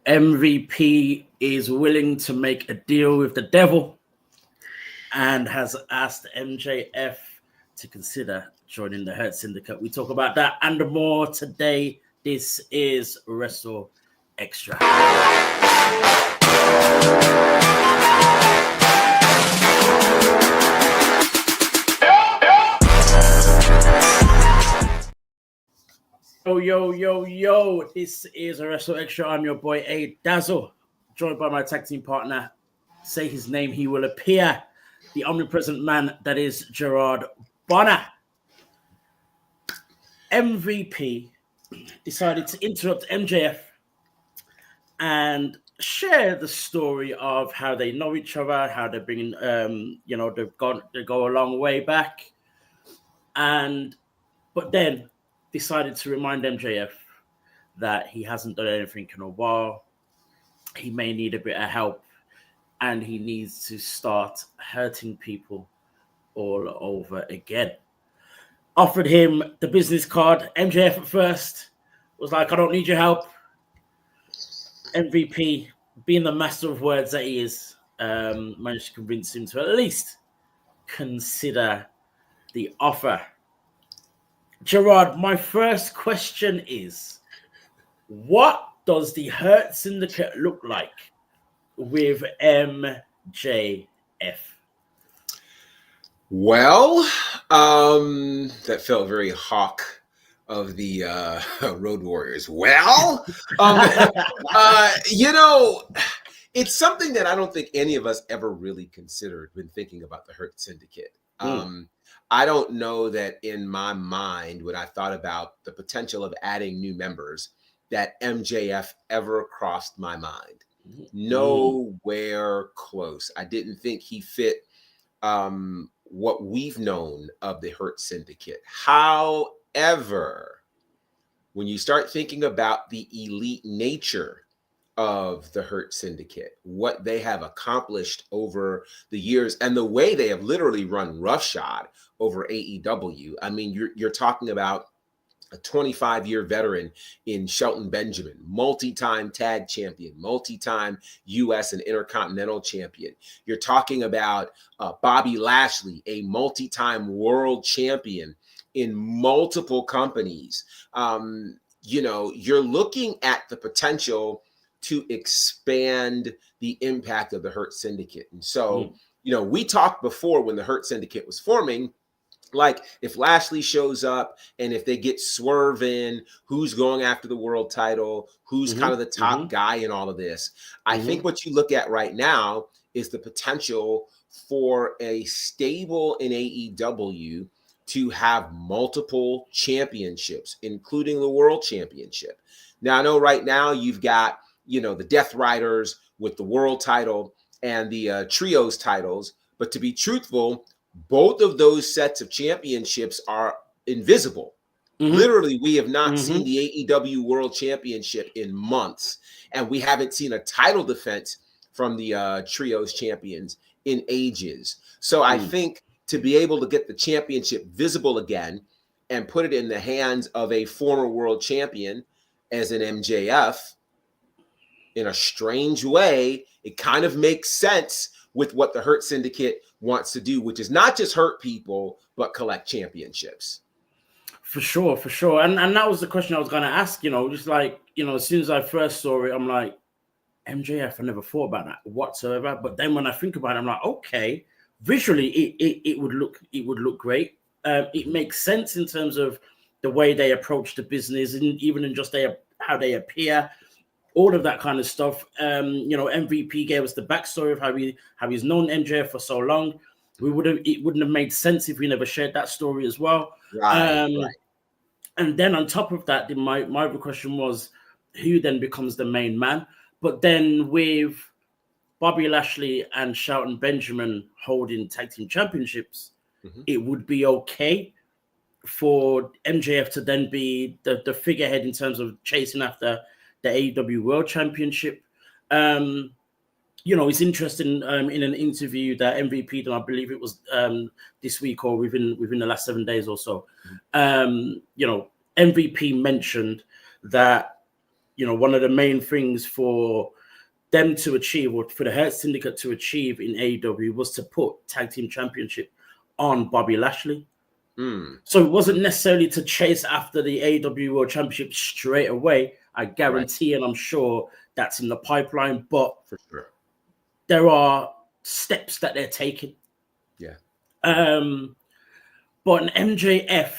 MVP is willing to make a deal with the devil and has asked MJF to consider joining the Hurt Syndicate. We talk about that and more today. This is WrstlXtra. Yo. This is WrstlXtra. I'm your boy, A Dazzle, joined by my tag team partner. Say his name, he will appear. The omnipresent man that is Gerard Bonner. MVP decided to interrupt MJF and share the story of how they know each other, how they're bringing, they go a long way back, but then decided to remind MJF that he hasn't done anything in a while. He may need a bit of help, and he needs to start hurting people all over again. Offered him the business card. MJF at first was like, I don't need your help. MVP, being the master of words that he is, managed to convince him to at least consider the offer. Gerard, my first question is, what does the Hurt Syndicate look like with MJF? Well, that felt very Hawk of the Road Warriors. Well, it's something that I don't think any of us ever really considered when thinking about the Hurt Syndicate. I don't know that in my mind, when I thought about the potential of adding new members, that MJF ever crossed my mind. Nowhere close. I didn't think he fit what we've known of the Hurt Syndicate. However, when you start thinking about the elite nature of the Hurt Syndicate, what they have accomplished over the years, and the way they have literally run roughshod over AEW. I mean, you're talking about a 25-year veteran in Shelton Benjamin, multi-time tag champion, multi-time U.S. and Intercontinental champion. You're talking about Bobby Lashley, a multi-time world champion in multiple companies. You're looking at the potential to expand the impact of the Hurt Syndicate. And so, we talked before when the Hurt Syndicate was forming, like if Lashley shows up and if they get Swerve in, who's going after the world title, who's kind of the top guy in all of this. I think what you look at right now is the potential for a stable in AEW to have multiple championships, including the world championship. Now, I know right now you've got, the Death Riders with the world title and the trios titles, but to be truthful, both of those sets of championships are invisible. Literally, we have not seen the AEW World Championship in months, and we haven't seen a title defense from the trios champions in ages. So I think to be able to get the championship visible again and put it in the hands of a former world champion as an MJF, in a strange way, it kind of makes sense with what the Hurt Syndicate wants to do, which is not just hurt people, but collect championships. For sure. And that was the question I was going to ask, just like, as soon as I first saw it, I'm like, MJF, I never thought about that whatsoever. But then when I think about it, I'm like, okay, visually, it would look great. It makes sense in terms of the way they approach the business and even in just how they appear. All of that kind of stuff. MVP gave us the backstory of how he's known MJF for so long. It wouldn't have made sense if we never shared that story as well. Right. And then on top of that, my other question was, who then becomes the main man? But then with Bobby Lashley and Shelton Benjamin holding tag team championships, it would be okay for MJF to then be the figurehead in terms of chasing after the AEW World Championship. It's interesting in an interview that MVP done, I believe it was this week or within the last 7 days or so. MVP mentioned that one of the main things for them to achieve, or for the Hurt Syndicate to achieve in AEW, was to put Tag Team Championship on Bobby Lashley. So it wasn't necessarily to chase after the AEW World Championship straight away. I guarantee, and I'm sure that's in the pipeline, but for sure, there are steps that they're taking. Yeah. But an MJF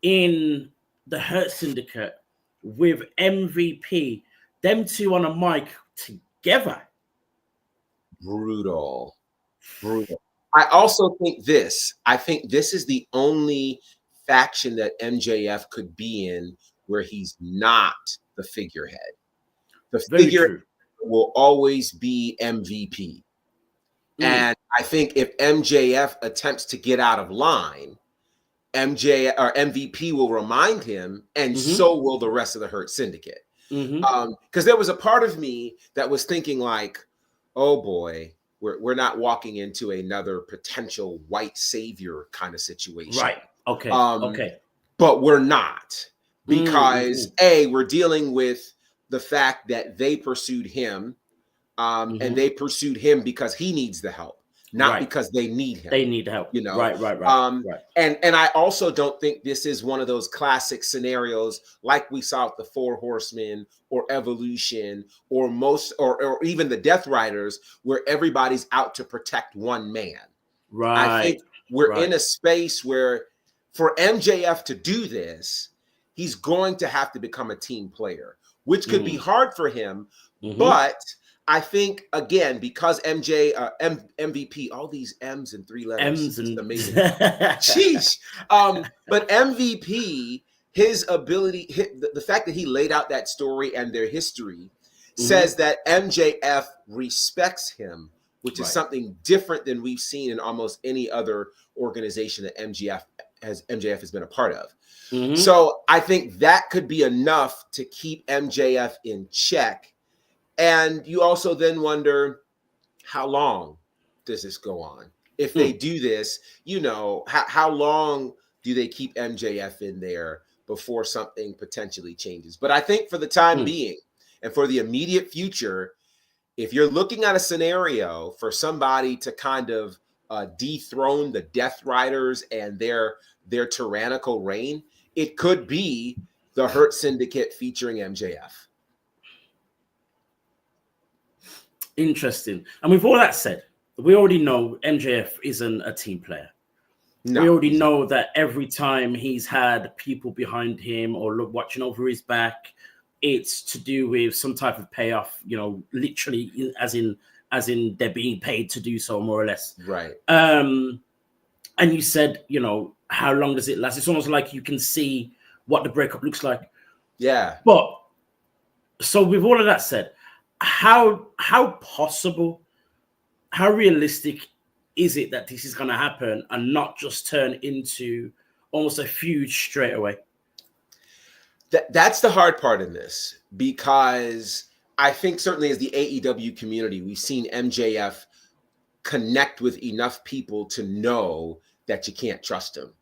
in the Hurt Syndicate with MVP, them two on a mic together. Brutal. I also think this is the only faction that MJF could be in where he's not the figurehead. The figurehead will always be MVP. And I think if MJF attempts to get out of line, MVP will remind him, and so will the rest of the Hurt Syndicate. Because there was a part of me that was thinking like, oh boy, we're not walking into another potential white savior kind of situation. Right. Okay. But we're not, because we're dealing with the fact that they pursued him, and they pursued him because he needs the help, not because they need him. They need help. Right. And I also don't think this is one of those classic scenarios like we saw with the Four Horsemen or Evolution or or even the Death Riders, where everybody's out to protect one man. Right. I think we're in a space where for MJF to do this, he's going to have to become a team player, which could be hard for him. But I think, again, because MVP, all these M's and 3 letters, it's amazing. Sheesh. But MVP, his ability, the fact that he laid out that story and their history says that MJF respects him, which is something different than we've seen in almost any other organization that MJF has been a part of. So I think that could be enough to keep MJF in check. And you also then wonder, how long does this go on? If they do this, how long do they keep MJF in there before something potentially changes? But I think for the time being and for the immediate future, if you're looking at a scenario for somebody to kind of dethrone the Death Riders and their tyrannical reign, it could be the Hurt Syndicate featuring MJF. Interesting. And with all that said, we already know MJF isn't a team player. No, we already know that every time he's had people behind him or watching over his back, it's to do with some type of payoff, literally as in they're being paid to do so, more or less. Right. And you said, how long does it last? It's almost like you can see what the breakup looks like. Yeah. But so with all of that said, how possible, how realistic is it that this is going to happen and not just turn into almost a feud straight away? That's the hard part in this, because I think certainly as the AEW community, we've seen MJF connect with enough people to know that you can't trust him.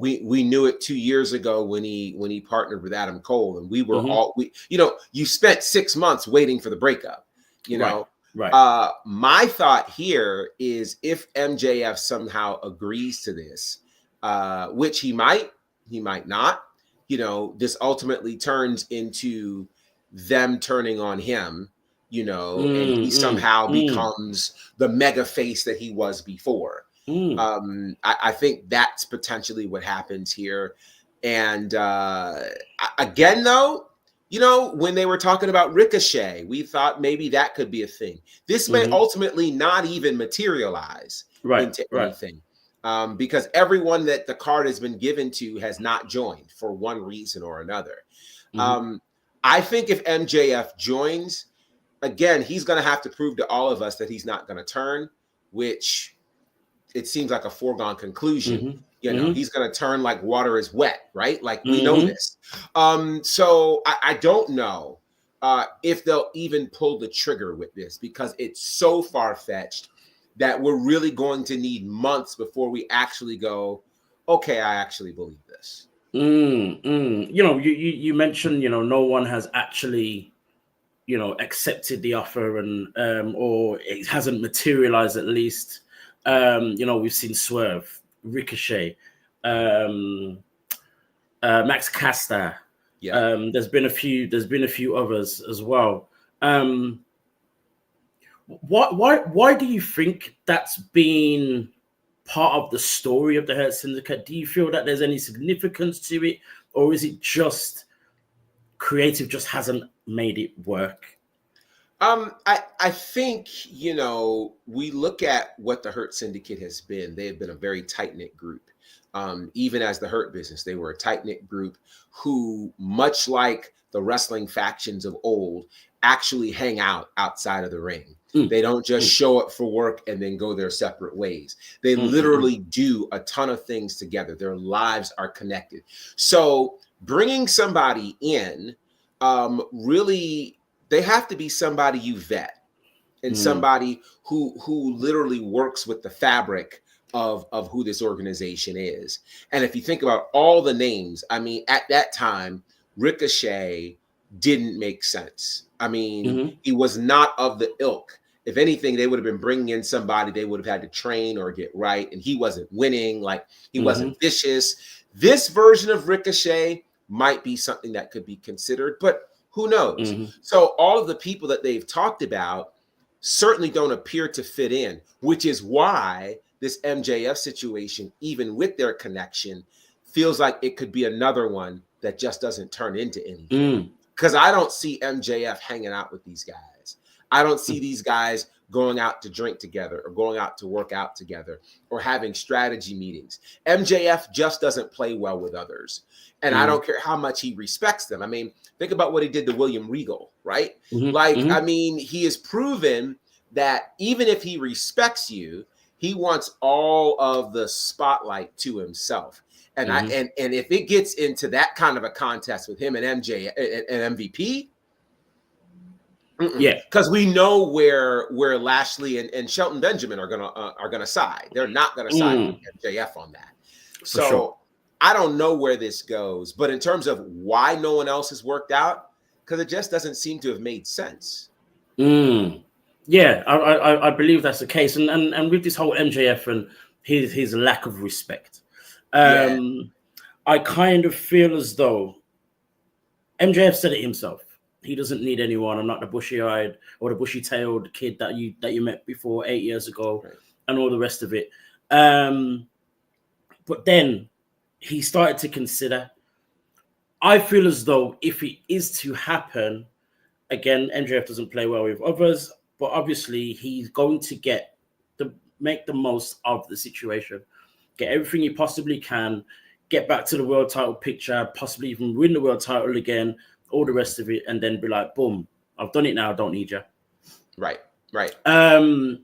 We knew it 2 years ago when he partnered with Adam Cole, and we were you spent 6 months waiting for the breakup, Right. My thought here is, if MJF somehow agrees to this, which he might not, this ultimately turns into them turning on him, and he somehow becomes the mega face that he was before. I think that's potentially what happens here. And again, though, when they were talking about Ricochet, we thought maybe that could be a thing. This may ultimately not even materialize into anything, because everyone that the card has been given to has not joined for one reason or another. I think if MJF joins, again, he's going to have to prove to all of us that he's not going to turn, which it seems like a foregone conclusion. He's going to turn like water is wet, right? Like we know this. So I don't know if they'll even pull the trigger with this, because it's so far-fetched that we're really going to need months before we actually go, okay, I actually believe this. You know, you mentioned, you know, no one has actually, you know, accepted the offer, and or it hasn't materialized at least. You know, we've seen Swerve, Ricochet, um, Max Caster. Yeah. There's been a few others as well. Why do you think that's been part of the story of the Hurt Syndicate? Do you feel that there's any significance to it, or is it just creative just hasn't made it work? I think, you know, we look at what the Hurt Syndicate has been. They have been a very tight-knit group. Even as the Hurt Business, they were a tight-knit group who, much like the wrestling factions of old, actually hang out outside of the ring. They don't just show up for work and then go their separate ways. They literally do a ton of things together. Their lives are connected. So bringing somebody in, really, they have to be somebody you vet, and somebody who literally works with the fabric of who this organization is. And if you think about all the names, I mean, at that time, Ricochet didn't make sense. I mean, he was not of the ilk. If anything, they would have been bringing in somebody they would have had to train or get right, and he wasn't winning. Like, he wasn't vicious. This version of Ricochet might be something that could be considered, but who knows? So all of the people that they've talked about certainly don't appear to fit in, which is why this MJF situation, even with their connection, feels like it could be another one that just doesn't turn into anything. Because I don't see MJF hanging out with these guys. I don't see these guys going out to drink together or going out to work out together or having strategy meetings. MJF just doesn't play well with others. And I don't care how much he respects them. I mean, think about what he did to William Regal, right? I mean, he has proven that even if he respects you, he wants all of the spotlight to himself. And and if it gets into that kind of a contest with him and MJ and MVP, because we know where Lashley and Shelton Benjamin are gonna side. They're not gonna side with MJF on that. So I don't know where this goes, but in terms of why no one else has worked out, because it just doesn't seem to have made sense. Yeah, I believe that's the case, and with this whole MJF and his lack of respect, I kind of feel as though MJF said it himself. He doesn't need anyone. I'm not the bushy-eyed or the bushy-tailed kid that you met before 8 years ago, and all the rest of it. But then he started to consider. I feel as though if it is to happen, again, MJF doesn't play well with others, but obviously he's going to make the most of the situation, get everything he possibly can, get back to the world title picture, possibly even win the world title again, all the rest of it, and then be like, boom, I've done it now, I don't need you. Right. I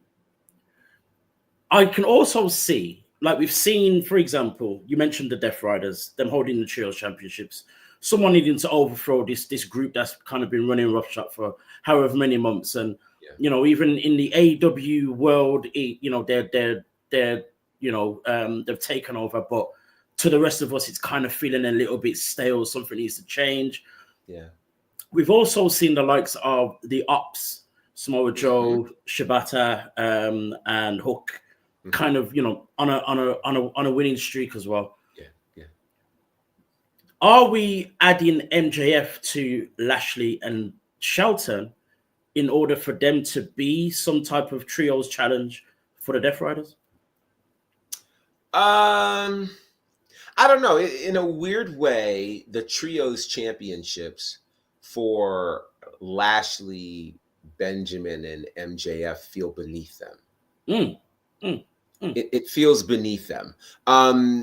can also see, like we've seen, for example, you mentioned the Death Riders, them holding the Trios Championships, someone needing to overthrow this group that's kind of been running roughshod for however many months. And, you know, even in the AEW world, you know, they're they've taken over, but to the rest of us, it's kind of feeling a little bit stale. Something needs to change. Yeah. We've also seen the likes of the Ops, Samoa Joe, Shibata, and Hook, kind of, you know, on a winning streak as well. Yeah. Are we adding MJF to Lashley and Shelton in order for them to be some type of trios challenge for the Death Riders? I don't know. In a weird way, the trios championships for Lashley, Benjamin, and MJF feel beneath them. It feels beneath them.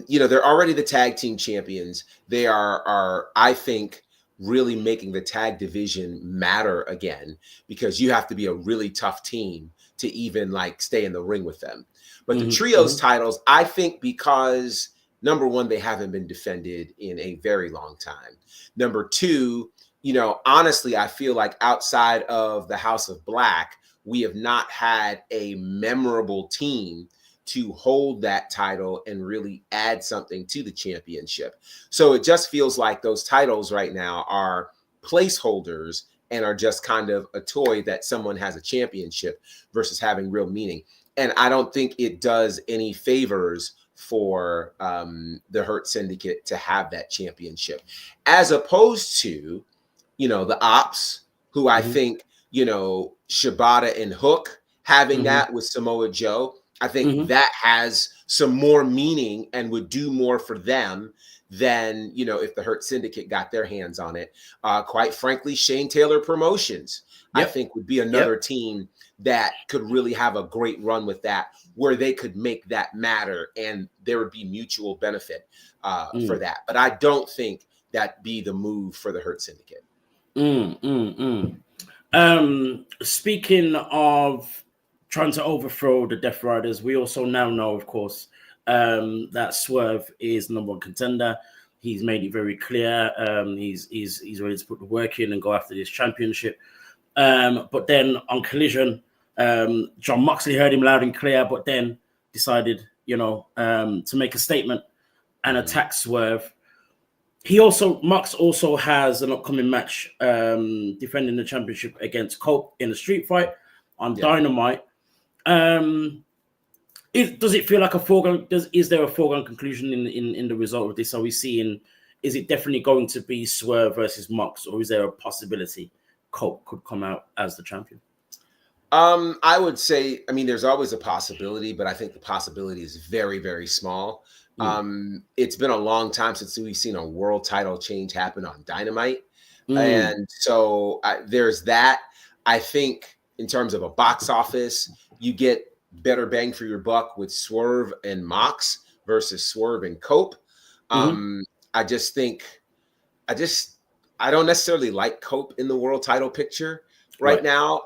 You know, they're already the tag team champions. They are I think, really making the tag division matter again, because you have to be a really tough team to even like stay in the ring with them. But the trios titles, I think, because number one, they haven't been defended in a very long time. Number two, you know, honestly, I feel like outside of the House of Black, we have not had a memorable team to hold that title and really add something to the championship. So it just feels like those titles right now are placeholders and are just kind of a toy that someone has a championship versus having real meaning. And I don't think it does any favors for the Hurt Syndicate to have that championship, as opposed to, the Ops, who I think, Shibata and Hook having that with Samoa Joe. I think that has some more meaning and would do more for them than, if the Hurt Syndicate got their hands on it. Quite frankly, Shane Taylor Promotions, I think, would be another team that could really have a great run with that, where they could make that matter and there would be mutual benefit for that. But I don't think that'd be the move for the Hurt Syndicate. Speaking of trying to overthrow the Death Riders, we also now know, of course, that Swerve is number one contender. He's made it very clear. He's ready to put the work in and go after this championship. But then on Collision, John Moxley heard him loud and clear, but then decided, to make a statement and attack Swerve. Mox also has an upcoming match defending the championship against Cope in a street fight on Dynamite. Does it feel like a foregone? Is there a foregone conclusion in the result of this? Are we seeing? Is it definitely going to be Swerve versus Mox, or is there a possibility Cope could come out as the champion? I would say, there's always a possibility, but I think the possibility is very, very small. It's been a long time since we've seen a world title change happen on Dynamite. And so there's that. I think in terms of a box office, you get better bang for your buck with Swerve and Mox versus Swerve and Cope. I don't necessarily like Cope in the world title picture right now.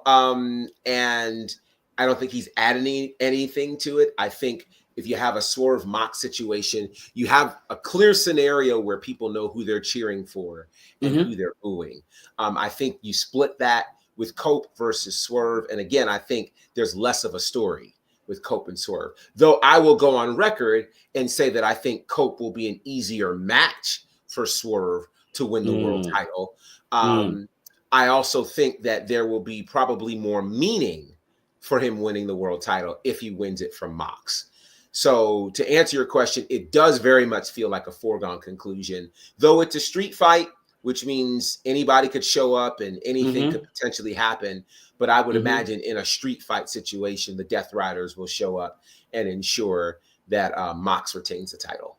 And I don't think he's adding anything to it. I think if you have a Swerve Mox situation, you have a clear scenario where people know who they're cheering for and who they're booing. I think you split that with Cope versus Swerve. And again, I think there's less of a story with Cope and Swerve. Though I will go on record and say that I think Cope will be an easier match for Swerve to win the world title. I also think that there will be probably more meaning for him winning the world title if he wins it from Mox. So to answer your question, it does very much feel like a foregone conclusion, though it's a street fight, which means anybody could show up and anything could potentially happen. But I would imagine in a street fight situation, the Death Riders will show up and ensure that Mox retains the title.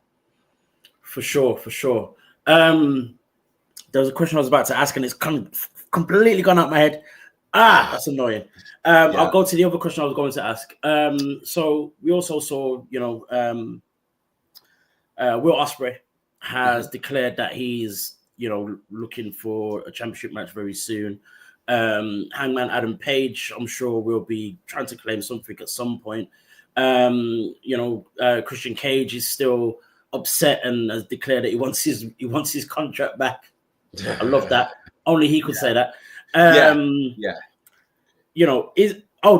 For sure. There was a question I was about to ask, and it's completely gone out my head. That's annoying. I'll go to the other question I was going to ask. So we also saw, Will Ospreay has declared that he's, looking for a championship match very soon. Hangman Adam Page, I'm sure, will be trying to claim something at some point. Christian Cage is still upset and has declared that he wants his contract back. I love that. Only he could say that.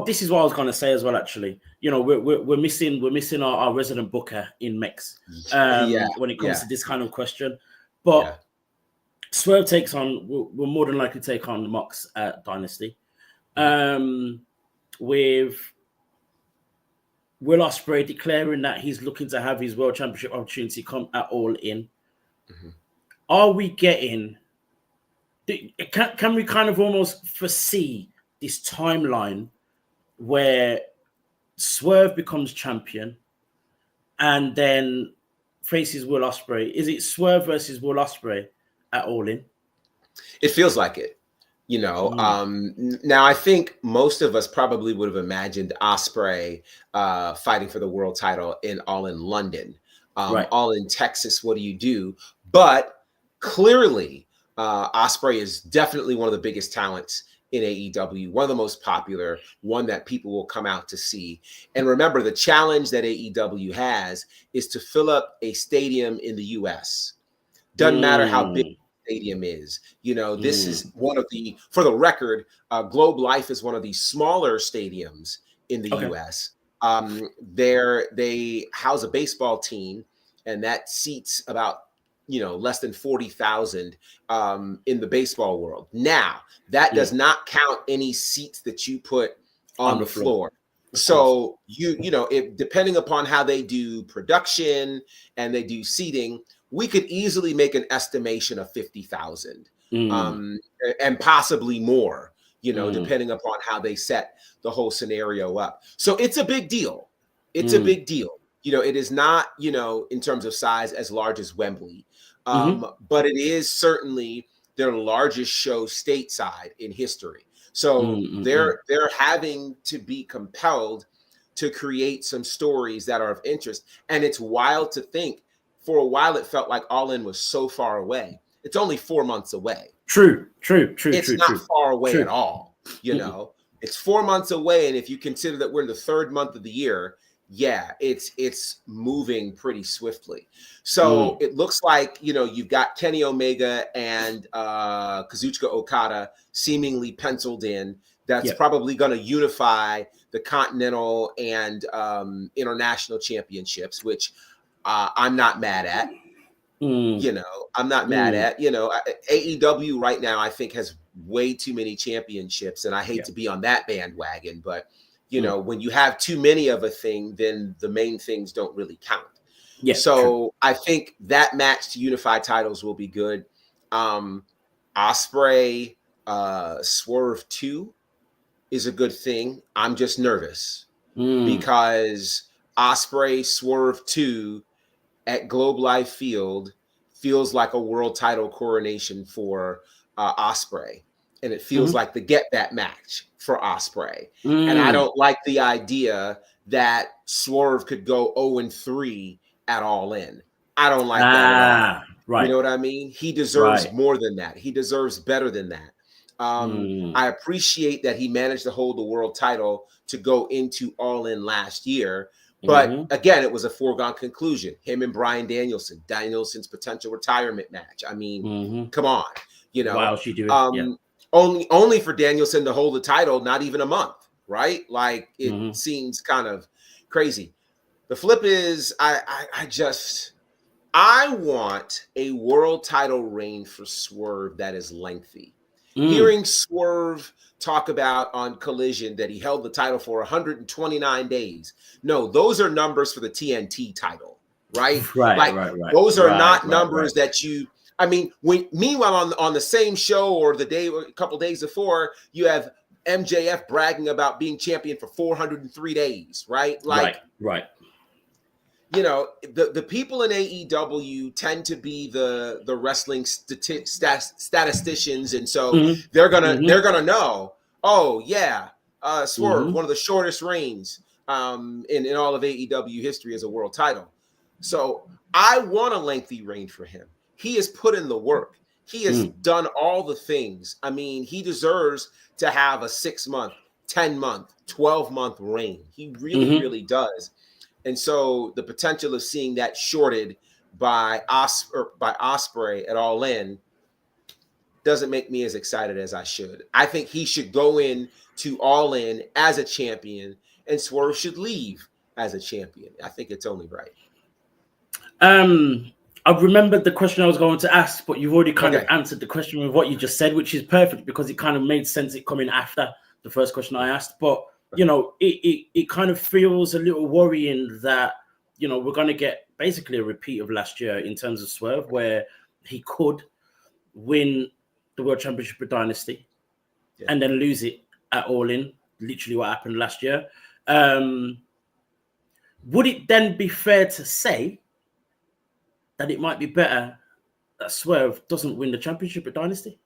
This is what I was going to say as well. Actually, we're missing our resident booker in Mex when it comes to this kind of question. But Swerve takes on, will more than likely take on Mox at Dynasty, with Will Ospreay declaring that he's looking to have his world championship opportunity come at All In. Are we getting? Can we kind of almost foresee this timeline where Swerve becomes champion and then faces Will Ospreay? Is it Swerve versus Will Ospreay at All In? It feels like it, Now, I think most of us probably would have imagined Ospreay fighting for the world title in All In London, All In Texas. What do you do? But clearly, Ospreay is definitely one of the biggest talents in AEW, one of the most popular, one that people will come out to see. And remember, the challenge that AEW has is to fill up a stadium in the US. Doesn't matter how big the stadium is. This is one of the, for the record, Globe Life is one of the smaller stadiums in the US. They house a baseball team, and that seats about less than 40,000 in the baseball world. Now, that does not count any seats that you put on the floor. So if depending upon how they do production and they do seating, we could easily make an estimation of 50,000 and possibly more, depending upon how they set the whole scenario up. So it's a big deal. It's a big deal. It is not, in terms of size, as large as Wembley, but it is certainly their largest show stateside in history. So they're having to be compelled to create some stories that are of interest. And it's wild to think, for a while it felt like All In was so far away. It's only 4 months away. True. It's not far away at all. It's 4 months away. And if you consider that we're in the third month of the year, it's moving pretty swiftly. So it looks like, you've got Kenny Omega and Kazuchika Okada seemingly penciled in. That's probably going to unify the Continental and International Championships, which I'm not mad at. I'm not mad at. AEW right now, I think, has way too many championships, and I hate to be on that bandwagon, but when you have too many of a thing, then the main things don't really count. So I think that match to unify titles will be good. Ospreay Swerve 2 is a good thing. I'm just nervous because Ospreay Swerve 2 at Globe Life Field feels like a world title coronation for Ospreay. And it feels like the get that match for Ospreay. And I don't like the idea that Swerve could go 0-3 at All In. I don't like that at all. Right. You know what I mean? He deserves more than that. He deserves better than that. I appreciate that he managed to hold the world title to go into All In last year. But again, it was a foregone conclusion. Him and Bryan Danielson's potential retirement match. I mean, come on. Why else you do it? Only for Danielson to hold the title, not even a month, right? Like it seems kind of crazy. The flip is I want a world title reign for Swerve that is lengthy. Hearing Swerve talk about on Collision that he held the title for 129 days. No, those are numbers for the TNT title, right? Right. Those are not numbers that you. I mean, meanwhile on the same show or a couple days before, you have MJF bragging about being champion for 403 days, right? Like, right. The people in AEW tend to be the wrestling statisticians, and so they're gonna know. Oh yeah, Swerve, one of the shortest reigns in all of AEW history as a world title. So I want a lengthy reign for him. He has put in the work. He has done all the things. I mean, he deserves to have a 6-month, 10-month, 12-month reign. He really, really does. And so the potential of seeing that shorted by Ospreay at All In doesn't make me as excited as I should. I think he should go in to All In as a champion, and Swerve should leave as a champion. I think it's only right. I remembered the question I was going to ask, but you've already kind of answered the question with what you just said, which is perfect because it kind of made sense it coming after the first question I asked. But, it kind of feels a little worrying that, we're going to get basically a repeat of last year in terms of Swerve, where he could win the World Championship of Dynasty and then lose it at All In, literally what happened last year. Would it then be fair to say that it might be better that Swerve doesn't win the championship at Dynasty?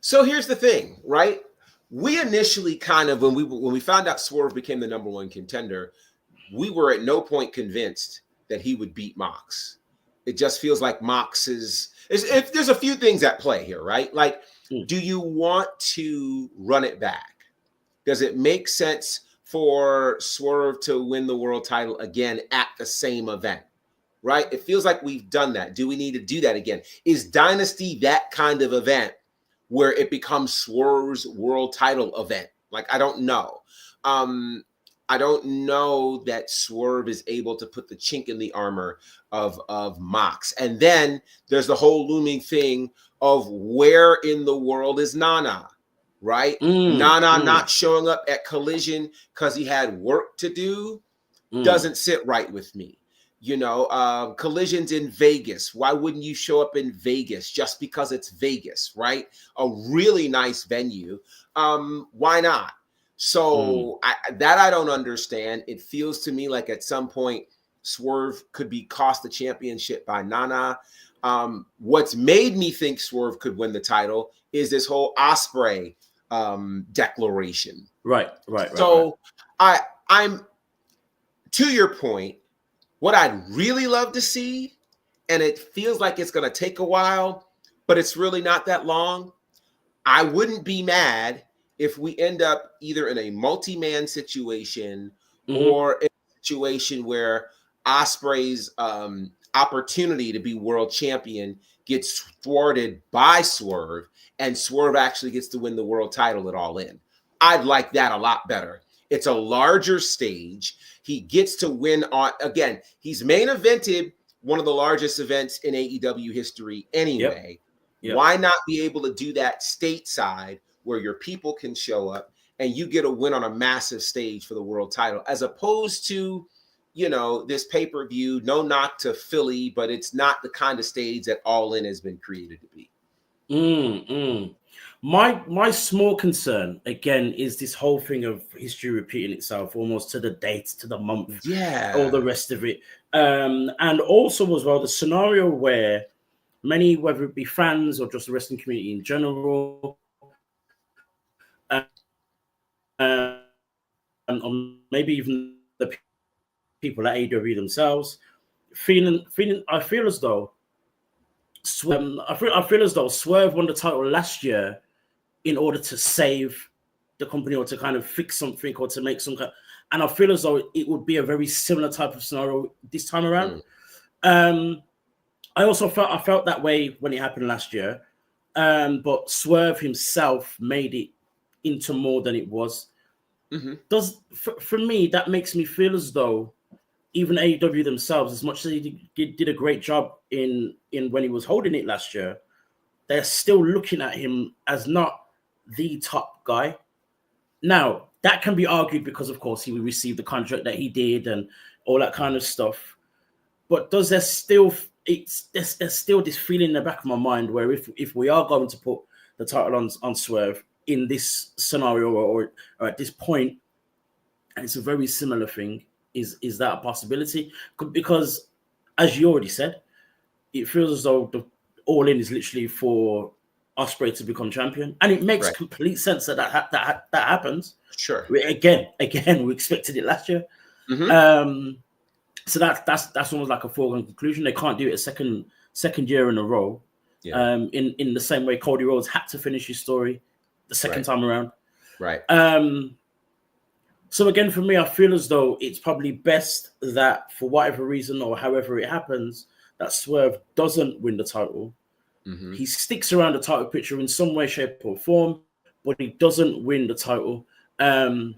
So here's the thing, right? We initially kind of, when we found out Swerve became the number one contender, we were at no point convinced that he would beat Mox. It just feels like Mox if there's a few things at play here, right? Like, do you want to run it back? Does it make sense for Swerve to win the world title again at the same event? Right? It feels like we've done that. Do we need to do that again? Is Dynasty that kind of event where it becomes Swerve's world title event? Like, I don't know. I don't know that Swerve is able to put the chink in the armor of Mox. And then there's the whole looming thing of where in the world is Nana, right? Nana not showing up at Collision because he had work to do doesn't sit right with me. You know, Collision's in Vegas. Why wouldn't you show up in Vegas just because it's Vegas, right? A really nice venue. Why not? So I don't understand. It feels to me like at some point Swerve could be cost the championship by Nana. What's made me think Swerve could win the title is this whole Ospreay declaration. Right. So I'm to your point. What I'd really love to see, and it feels like it's going to take a while, but it's really not that long. I wouldn't be mad if we end up either in a multi-man situation or in a situation where Ospreay's opportunity to be world champion gets thwarted by Swerve, and Swerve actually gets to win the world title at All In. I'd like that a lot better. It's a larger stage. He gets to win on, again, he's main evented one of the largest events in AEW history anyway. Yep. Why not be able to do that stateside where your people can show up and you get a win on a massive stage for the world title, as opposed to, you know, this pay-per-view, no knock to Philly, but it's not the kind of stage that All In has been created to be. My small concern again is this whole thing of history repeating itself almost to the date, to the month, all the rest of it, and also as well the scenario where many, whether it be fans or just the wrestling community in general, or maybe even the people at AEW themselves, feeling I feel as though Swerve won the title last year in order to save the company or to kind of fix something or to make some kind. And I feel as though it would be a very similar type of scenario this time around. I also felt that way when it happened last year, but Swerve himself made it into more than it was. For me, that makes me feel as though even AEW themselves, as much as they did a great job in when he was holding it last year, they're still looking at him as not the top guy. Now, that can be argued because, of course, he received the contract that he did and all that kind of stuff. But there's still this feeling in the back of my mind where if we are going to put the title on Swerve in this scenario or at this point, and it's a very similar thing, is that a possibility? Because, as you already said, it feels as though the All In is literally for Ospreay to become champion, and it makes complete sense that happens. Sure. Again, we expected it last year. So that's almost like a foregone conclusion. They can't do it a second year in a row. In the same way Cody Rhodes had to finish his story the second time around. So again, for me, I feel as though it's probably best that for whatever reason or however it happens, that Swerve doesn't win the title. He sticks around the title picture in some way, shape, or form, but he doesn't win the title. And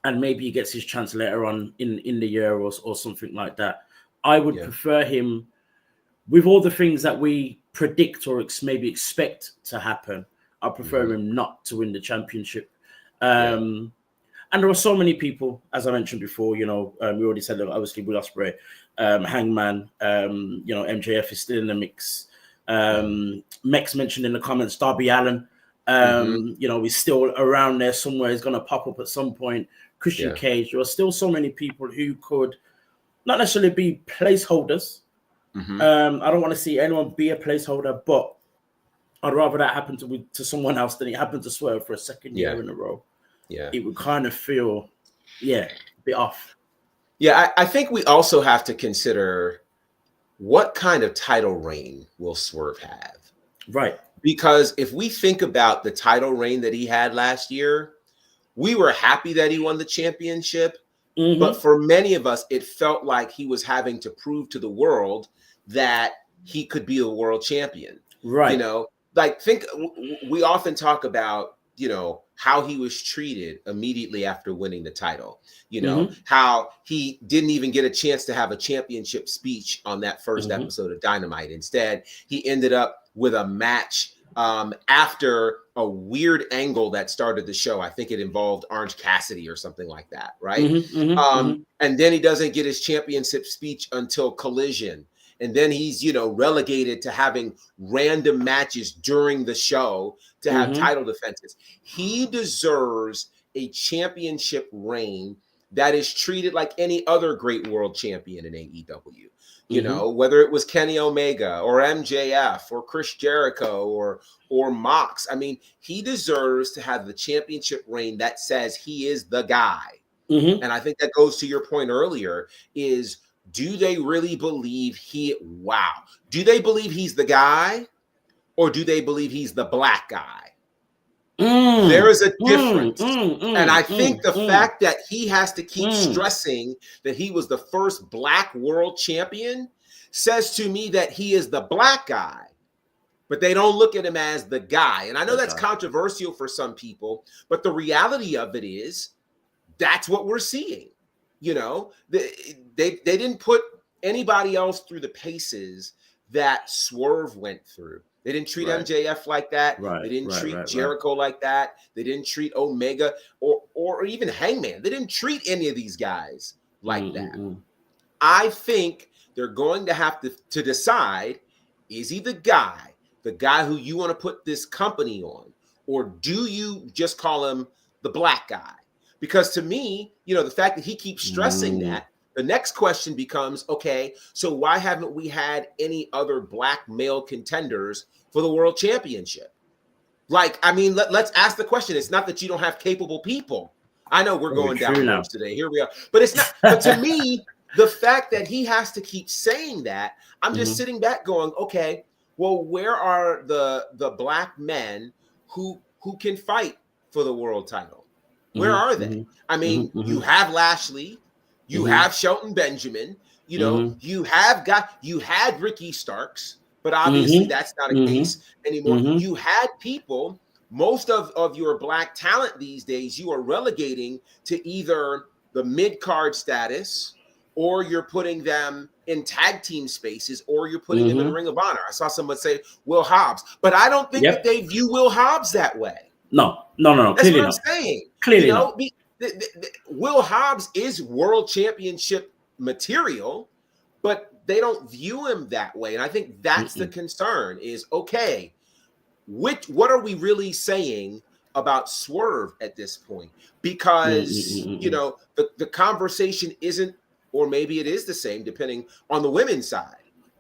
maybe he gets his chance later on in the year or something like that. I would prefer him, with all the things that we predict or maybe expect to happen, I prefer him not to win the championship. And there are so many people, as I mentioned before, you know, we already said that obviously with Ospreay, Hangman, you know, MJF is still in the mix. Mex mentioned in the comments, Darby Allin, you know, he's still around there somewhere. He's going to pop up at some point. Christian Cage. There are still so many people who could not necessarily be placeholders. I don't want to see anyone be a placeholder, but I'd rather that happen to someone else than it happened to Swerve for a second year in a row. It would kind of feel, a bit off. I think we also have to consider what kind of title reign will Swerve have? Right. Because if we think about the title reign that he had last year, we were happy that he won the championship. But for many of us, it felt like he was having to prove to the world that he could be a world champion. Right. You know, like we often talk about you know, how he was treated immediately after winning the title. You know, how he didn't even get a chance to have a championship speech on that first episode of Dynamite. Instead, he ended up with a match after a weird angle that started the show. I think it involved Orange Cassidy or something like that, right? And then he doesn't get his championship speech until Collision. And then he's, you know, relegated to having random matches during the show to have title defenses. He deserves a championship reign that is treated like any other great world champion in AEW. You know, whether it was Kenny Omega or MJF or Chris Jericho or Mox. I mean, he deserves to have the championship reign that says he is the guy. And I think that goes to your point earlier is, do they really believe do they believe he's the guy, or do they believe he's the black guy? There is a difference. And I think the fact that he has to keep stressing that he was the first black world champion says to me that he is the black guy, but they don't look at him as the guy. And I know that's controversial for some people, but the reality of it is that's what we're seeing. You know, they didn't put anybody else through the paces that Swerve went through. They didn't treat MJF like that. They didn't treat Jericho like that. They didn't treat Omega or even Hangman. They didn't treat any of these guys like that. I think they're going to have to decide, is he the guy who you want to put this company on, or do you just call him the black guy? Because to me, you know, the fact that he keeps stressing that, the next question becomes, okay, so why haven't we had any other black male contenders for the world championship? Like, I mean, let's ask the question. It's not that you don't have capable people. I know we're going down roads today. Here we are. But it's not. But to me, the fact that he has to keep saying that, I'm just sitting back going, okay, well, where are the black men who can fight for the world title? Where are they? I mean, you have Lashley, you have Shelton Benjamin, you know, you had Ricky Starks, but obviously that's not a case anymore. You had people, most of your black talent these days, you are relegating to either the mid-card status, or you're putting them in tag team spaces, or you're putting them in Ring of Honor. I saw someone say Will Hobbs, but I don't think that they view Will Hobbs that way. No. That's what I'm saying. Clearly, you know, Will Hobbs is world championship material, but they don't view him that way. And I think that's the concern is, okay, what are we really saying about Swerve at this point? Because, you know, the conversation isn't, or maybe it is the same, depending on the women's side,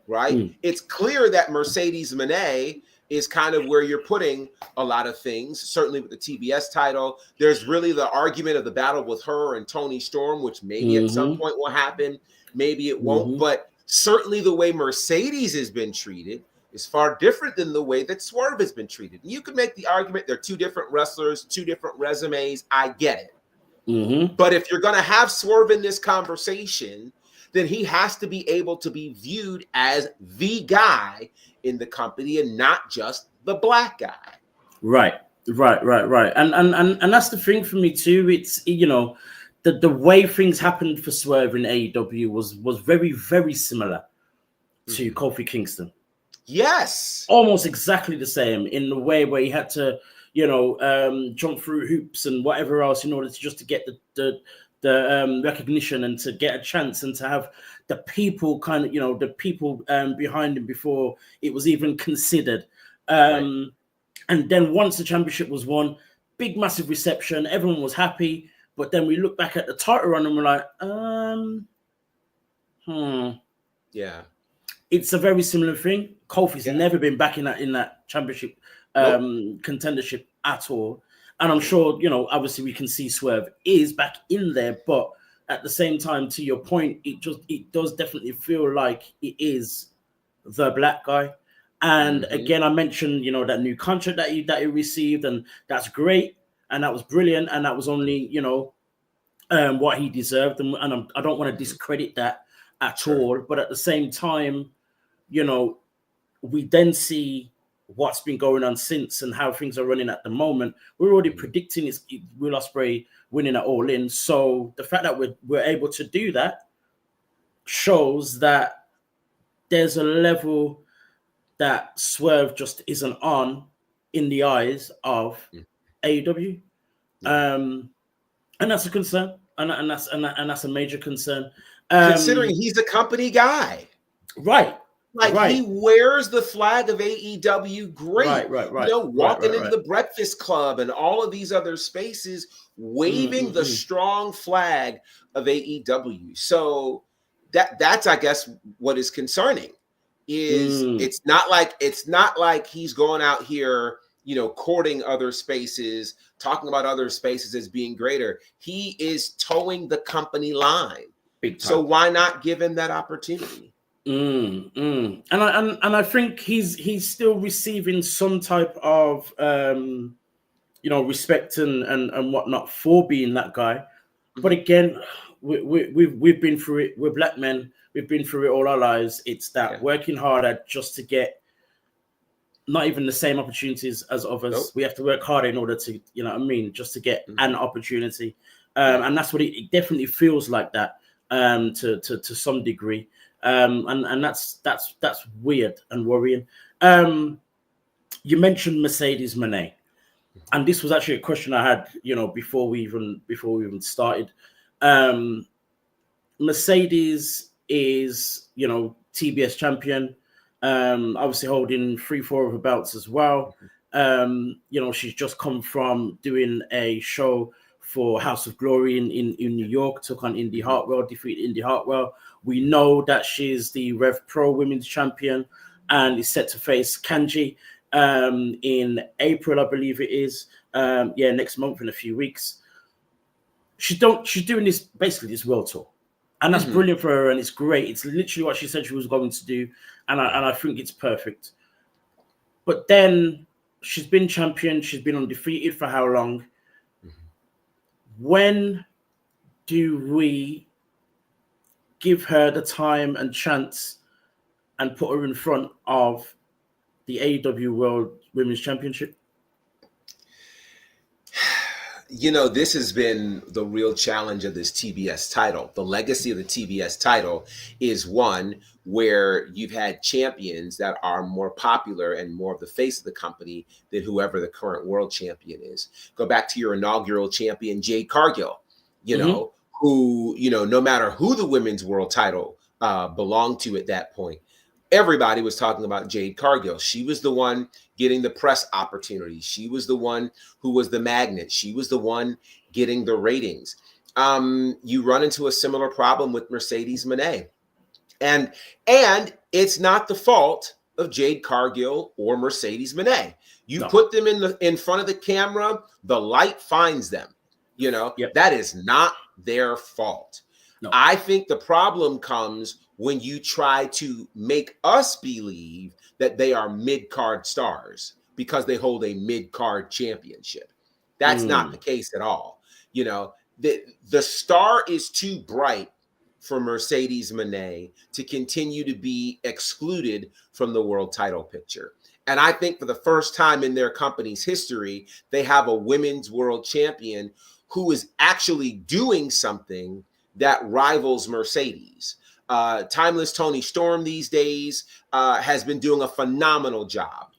right? It's clear that Mercedes Moné is kind of where you're putting a lot of things, certainly with the TBS title. There's really the argument of the battle with her and Toni Storm, which maybe at some point will happen. Maybe it won't. But certainly the way Mercedes has been treated is far different than the way that Swerve has been treated. And you can make the argument they're two different wrestlers, two different resumes. I get it. But if you're going to have Swerve in this conversation, then he has to be able to be viewed as the guy in the company and not just the black guy. Right. And that's the thing for me too. It's, you know, the way things happened for Swerve in AEW was very, very similar to Kofi Kingston. Yes. Almost exactly the same, in the way where he had to, you know, jump through hoops and whatever else in order to get the recognition and to get a chance and to have the people kind of, you know, the people behind him before it was even considered. And then once the championship was won, big, massive reception. Everyone was happy. But then we look back at the title run and we're like, yeah. It's a very similar thing. Kofi's never been back in that championship contendership at all. And I'm sure, you know, obviously we can see Swerve is back in there, but at the same time, to your point, it does definitely feel like it is the black guy. And again, I mentioned, you know, that new contract that he received, and that's great, and that was brilliant, and that was only, you know, what he deserved, and I don't want to discredit that at all. But at the same time, you know, we then see what's been going on since and how things are running at the moment, we're already predicting it's Will Ospreay winning at All In. So the fact that we're able to do that shows that there's a level that Swerve just isn't on in the eyes of AEW. And that's a concern. And that's a major concern. Considering he's a company guy. Right. Like he wears the flag of AEW great. Right. You know, walking into the Breakfast Club and all of these other spaces, waving the strong flag of AEW. So that's I guess what is concerning is it's not like he's going out here, you know, courting other spaces, talking about other spaces as being greater. He is towing the company line. So why not give him that opportunity? And I think he's still receiving some type of you know, respect and whatnot for being that guy. But again, we've been through it. We're black men. We've been through it all our lives. It's that working harder just to get not even the same opportunities as others. Nope. We have to work harder in order to, you know what I mean, just to get an opportunity. And that's what it definitely feels like that to some degree. And that's weird and worrying. You mentioned Mercedes Moné, and this was actually a question I had, you know, before we even started. Mercedes is, you know, TBS champion, obviously holding 3-4 of her belts as well. You know, she's just come from doing a show for House of Glory in New York, took on Indy Hartwell, defeated Indy Hartwell. We know that she's the Rev Pro Women's Champion and is set to face Kanji in April, I believe it is. Next month, in a few weeks. She's doing this, basically this world tour. And that's brilliant for her, and it's great. It's literally what she said she was going to do, and I think it's perfect. But then she's been champion, she's been undefeated for how long? When do we give her the time and chance and put her in front of the AEW World Women's Championship? You know, this has been the real challenge of this TBS title. The legacy of the TBS title is one where you've had champions that are more popular and more of the face of the company than whoever the current world champion is. Go back to your inaugural champion, Jade Cargill, you know, who, you know, no matter who the women's world title belonged to at that point, everybody was talking about Jade Cargill. She was the one getting the press opportunities. She was the one who was the magnet. She was the one getting the ratings. You run into a similar problem with Mercedes Moné. And it's not the fault of Jade Cargill or Mercedes Moné. You put them in front of the camera, the light finds them. You know, that is not their fault. No. I think the problem comes when you try to make us believe that they are mid-card stars because they hold a mid-card championship. That's not the case at all. You know, the star is too bright for Mercedes Moné to continue to be excluded from the world title picture. And I think for the first time in their company's history, they have a women's world champion who is actually doing something that rivals Mercedes. Timeless Toni Storm these days has been doing a phenomenal job.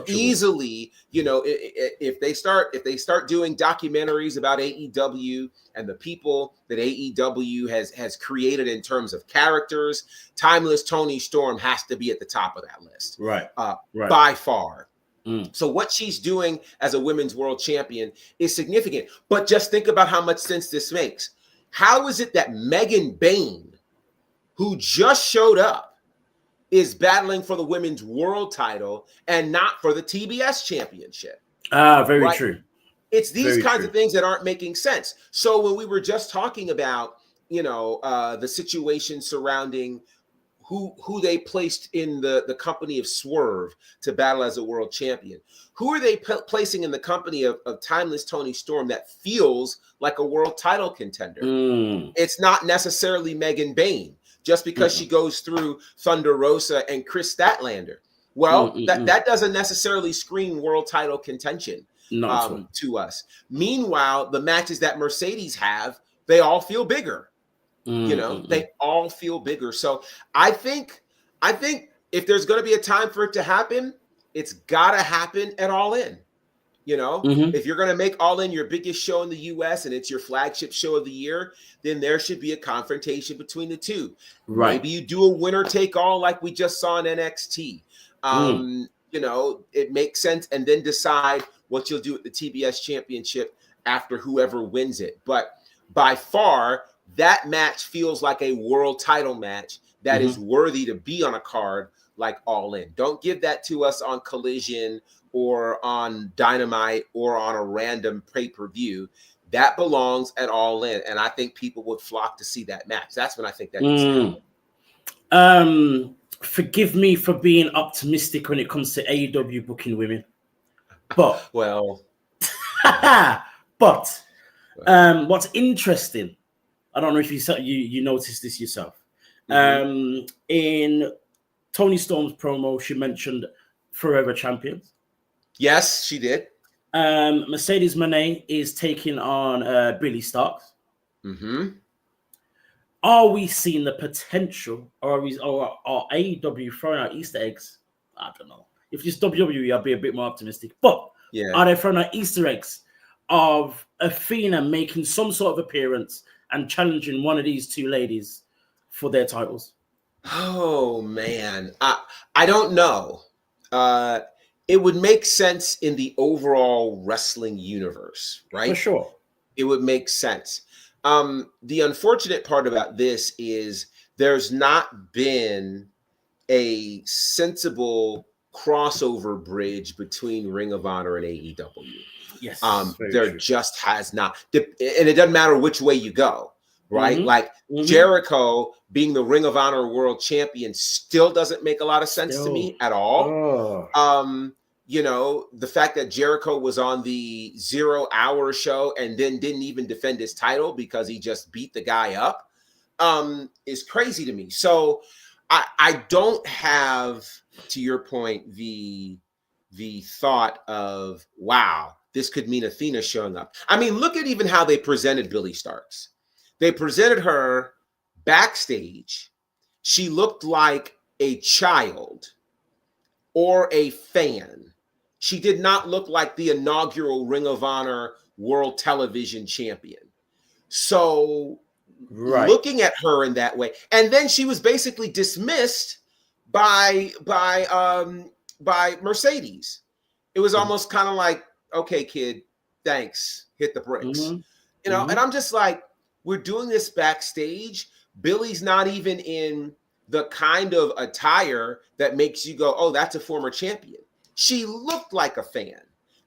Easily, you know, if they start doing documentaries about AEW and the people that AEW has created in terms of characters, Timeless Toni Storm has to be at the top of that list, right? By far. So what she's doing as a women's world champion is significant. But just think about how much sense this makes. How is it that Megan Bayne, who just showed up, is battling for the women's world title and not for the TBS championship? Very true. It's these kinds of things that aren't making sense. So when we were just talking about, you know, the situation surrounding who they placed in the company of Swerve to battle as a world champion, who are they placing in the company of Timeless Toni Storm that feels like a world title contender? It's not necessarily Megan Bayne, just because she goes through Thunder Rosa and Chris Statlander. Well, that doesn't necessarily scream world title contention to us. Meanwhile, the matches that Mercedes have, they all feel bigger. You know, they all feel bigger. So I think if there's going to be a time for it to happen, it's got to happen at All In. You know, if you're going to make All In your biggest show in the U.S. and it's your flagship show of the year, then there should be a confrontation between the two. Right. Maybe you do a winner take all like we just saw in NXT. You know, it makes sense, and then decide what you'll do at the TBS Championship after whoever wins it. But by far, that match feels like a world title match that is worthy to be on a card like All In. Don't give that to us on Collision or on Dynamite or on a random pay-per-view. That belongs at All In, and I think people would flock to see that match. That's when I think that needs to happen. Forgive me for being optimistic when it comes to AEW booking women, but what's interesting, I don't know if you noticed this yourself. In Toni Storm's promo, she mentioned Forever Champions. Yes, she did. Mercedes Moné is taking on Billy Starks. Are we seeing the potential, or are AEW throwing out Easter eggs? I don't know. If it's WWE, I'll be a bit more optimistic. But are they throwing out Easter eggs of Athena making some sort of appearance and challenging one of these two ladies for their titles? Oh, man. I don't know. It would make sense in the overall wrestling universe, right? For sure. It would make sense. The unfortunate part about this is there's not been a sensible crossover bridge between Ring of Honor and AEW. Yes, there just has not. And it doesn't matter which way you go, right? Like Jericho being the Ring of Honor World Champion still doesn't make a lot of sense to me at all. You know, the fact that Jericho was on the 0 Hour show and then didn't even defend his title because he just beat the guy up is crazy to me. So I don't have, to your point, the thought of, wow, this could mean Athena showing up. I mean, look at even how they presented Billy Starks. They presented her backstage. She looked like a child or a fan. She did not look like the inaugural Ring of Honor World Television Champion. So looking at her in that way, and then she was basically dismissed by Mercedes. It was almost kind of like, okay, kid, thanks, hit the bricks. You know, and I'm just like, we're doing this backstage. Billy's not even in the kind of attire that makes you go, oh, that's a former champion. She looked like a fan.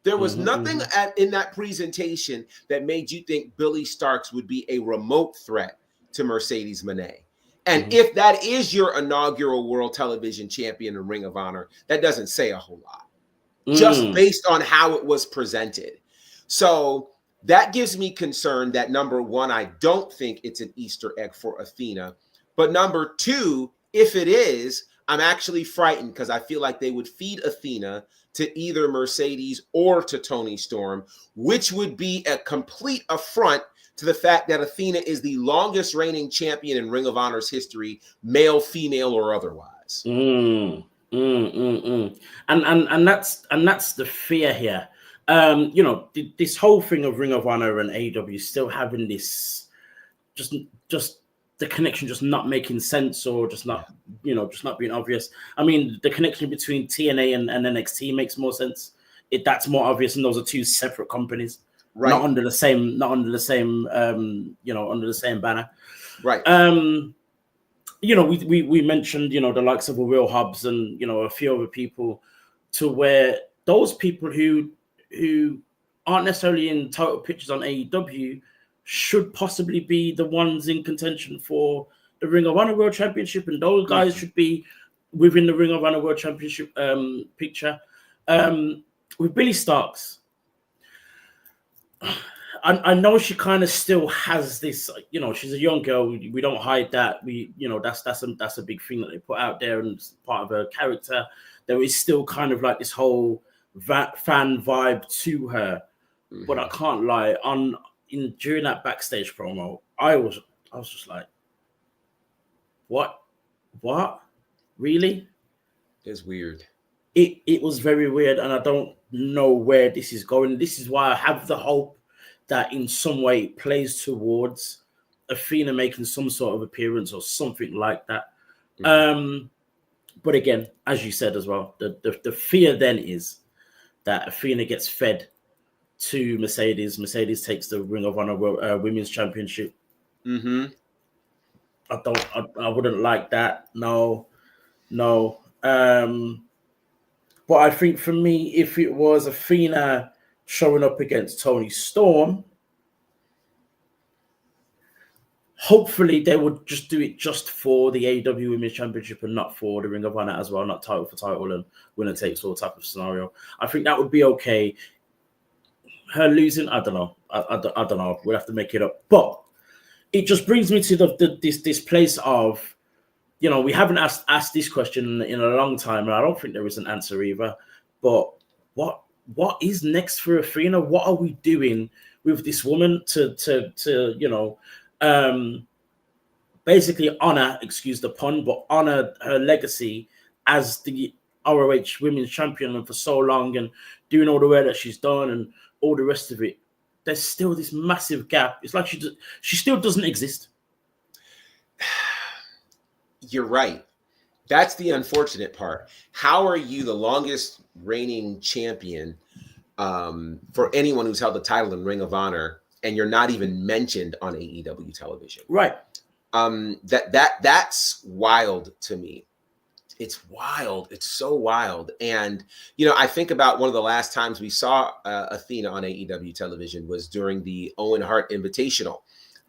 There was nothing in that presentation that made you think Billy Starks would be a remote threat to Mercedes Moné. And if that is your inaugural World Television Champion in Ring of Honor, that doesn't say a whole lot, just based on how it was presented. So that gives me concern that, number one, I don't think it's an Easter egg for Athena. But number two, if it is, I'm actually frightened because I feel like they would feed Athena to either Mercedes or to Toni Storm, which would be a complete affront to the fact that Athena is the longest reigning champion in Ring of Honor's history, male, female, or otherwise. And that's the fear here. You know, this whole thing of Ring of Honor and AEW still having this just the connection just not making sense, or just not, you know, just not being obvious. I mean, the connection between TNA and NXT makes more sense. That's more obvious, and those are two separate companies, not under the same, you know, under the same banner. Right. You know, we mentioned, you know, the likes of Will Hobbs and, you know, a few other people, to where those people who aren't necessarily in title pictures on AEW should possibly be the ones in contention for the Ring of Honor World Championship, and those guys should be within the Ring of Honor World Championship picture. With Billy Starks, I know she kind of still has this, you know, she's a young girl. We don't hide that. You know, that's a big thing that they put out there, and it's part of her character. there is still kind of like this whole fan vibe to her. Mm-hmm. But I can't lie, during that backstage promo, I was just like, what? Really? It's weird. It was very weird, and I don't know where this is going. This is why I have the hope that in some way it plays towards Athena making some sort of appearance or something like that. Mm-hmm. But again, as you said as well, the fear then is that Athena gets fed to Mercedes. Mercedes takes the Ring of Honor Women's Championship. Mm-hmm. I wouldn't like that. No. But I think for me, if it was Athena showing up against Toni Storm, hopefully they would just do it just for the AEW Women's Championship and not for the Ring of Honor as well, not title for title and winner takes all type of scenario. I think that would be okay. Her losing, I don't know. I don't know. We'll have to make it up. But it just brings me to this place of, we haven't asked this question in a long time, and I don't think there is an answer either. But what is next for Athena? What are we doing with this woman to basically honor, excuse the pun, but honor her legacy as the ROH Women's Champion for so long and doing all the work that she's done and all the rest of it? There's still this massive gap. It's like she still doesn't exist. You're right. That's the unfortunate part. How are you the longest reigning champion for anyone who's held the title in Ring of Honor, and you're not even mentioned on AEW television? Right. That's wild to me. It's wild. It's so wild. And, I think about one of the last times we saw Athena on AEW television was during the Owen Hart Invitational.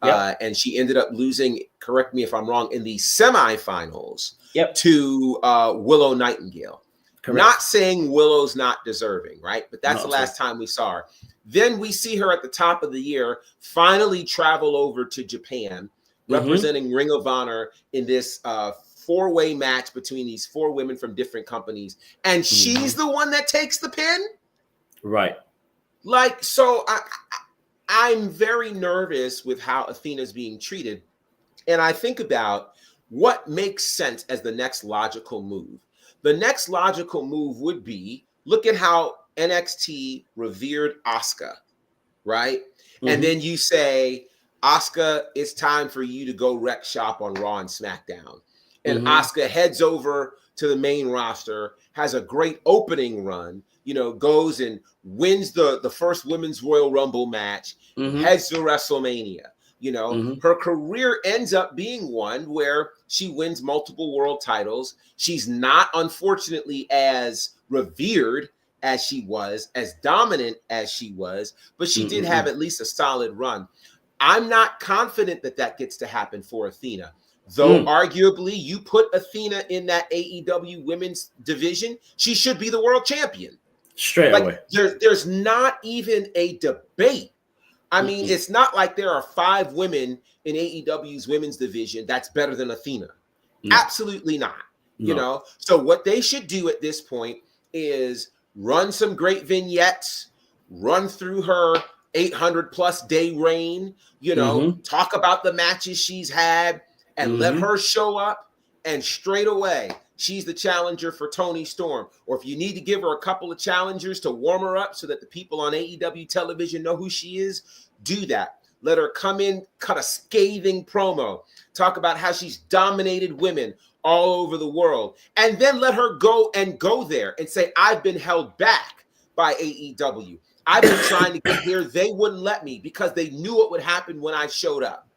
Yep. And she ended up losing, correct me if I'm wrong, in the semifinals to Willow Nightingale. Correct. Not saying Willow's not deserving, right? But that's the last time we saw her. Then we see her at the top of the year finally travel over to Japan, representing Ring of Honor in this four-way match between these four women from different companies. And she's the one that takes the pin? Right. Like, so I'm very nervous with how Athena's being treated. And I think about what makes sense as the next logical move. The next logical move would be, look at how NXT revered Asuka, right? And then you say, Asuka, it's time for you to go wreck shop on Raw and SmackDown. And Asuka heads over to the main roster, has a great opening run, goes and wins the first Women's Royal Rumble match, heads to WrestleMania. Her career ends up being one where she wins multiple world titles. She's not, unfortunately, as revered as she was, as dominant as she was, but she did have at least a solid run. I'm not confident that gets to happen for Athena. Though arguably you put Athena in that AEW women's division, she should be the world champion. Straight away. There's not even a debate. I mean, it's not like there are 5 women in AEW's women's division that's better than Athena. No. Absolutely not. No. So what they should do at this point is run some great vignettes, run through her 800 plus day reign, talk about the matches she's had, and let her show up, and straight away she's the challenger for Toni Storm. Or if you need to give her a couple of challengers to warm her up so that the people on AEW television know who she is, do that. Let her come in, cut a scathing promo, talk about how she's dominated women all over the world, and then let her go there and say, I've been held back by AEW. I've been trying to get here. They wouldn't let me because they knew what would happen when I showed up.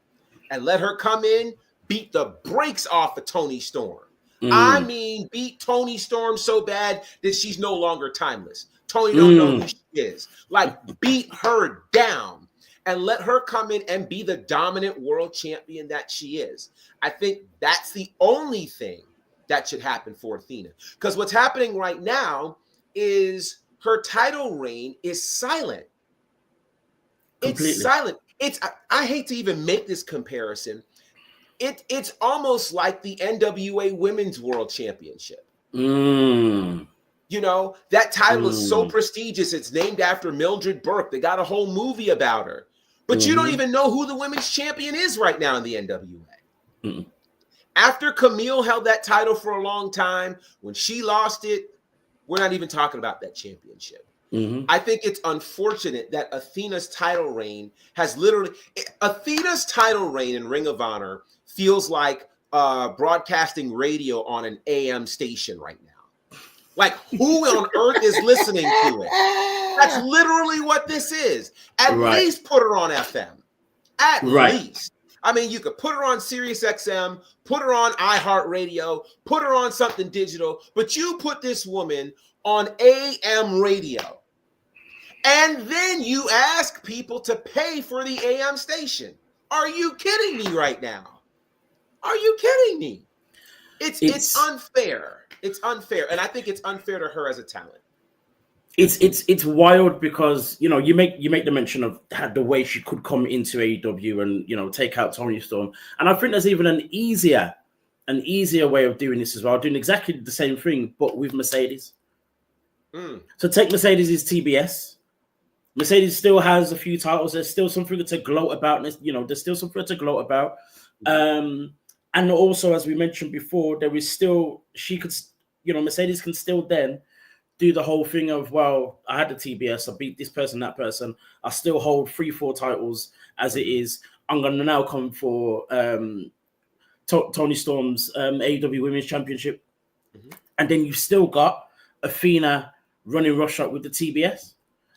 And let her come in, beat the brakes off of Toni Storm. I mean, beat Toni Storm so bad that she's no longer timeless. Toni don't know who she is. Like, beat her down and let her come in and be the dominant world champion that she is. I think that's the only thing that should happen for Athena. Because what's happening right now is her title reign is silent. Completely. It's silent. I hate to even make this comparison. It's almost like the NWA Women's World Championship. You know, that title is so prestigious. It's named after Mildred Burke. They got a whole movie about her. But you don't even know who the women's champion is right now in the NWA. After Camille held that title for a long time, when she lost it, we're not even talking about that championship. I think it's unfortunate that Athena's title reign has Athena's title reign in Ring of Honor feels like broadcasting radio on an AM station right now. Like, who on earth is listening to it? That's literally what this is. At least put her on FM. At least. I mean, you could put her on Sirius XM, put her on iHeartRadio, put her on something digital, but you put this woman on AM radio. And then you ask people to pay for the AM station. Are you kidding me right now? Are you kidding me? It's unfair. It's unfair. And I think it's unfair to her as a talent. It's wild because, you know, you make the mention of the way she could come into AEW and, you know, take out Toni Storm. And I think there's even an easier way of doing this as well, doing exactly the same thing, but with Mercedes. So take Mercedes' TBS. Mercedes still has a few titles. There's still something to gloat about. You know, there's still something to gloat about. And also, as we mentioned before, there is still, she could, you know, Mercedes can still then do the whole thing of, well, I had the TBS, I beat this person, that person. I still hold 3-4 titles as it is. I'm going to now come for Toni Storm's AEW Women's Championship. And then you've still got Athena running Rush Up with the TBS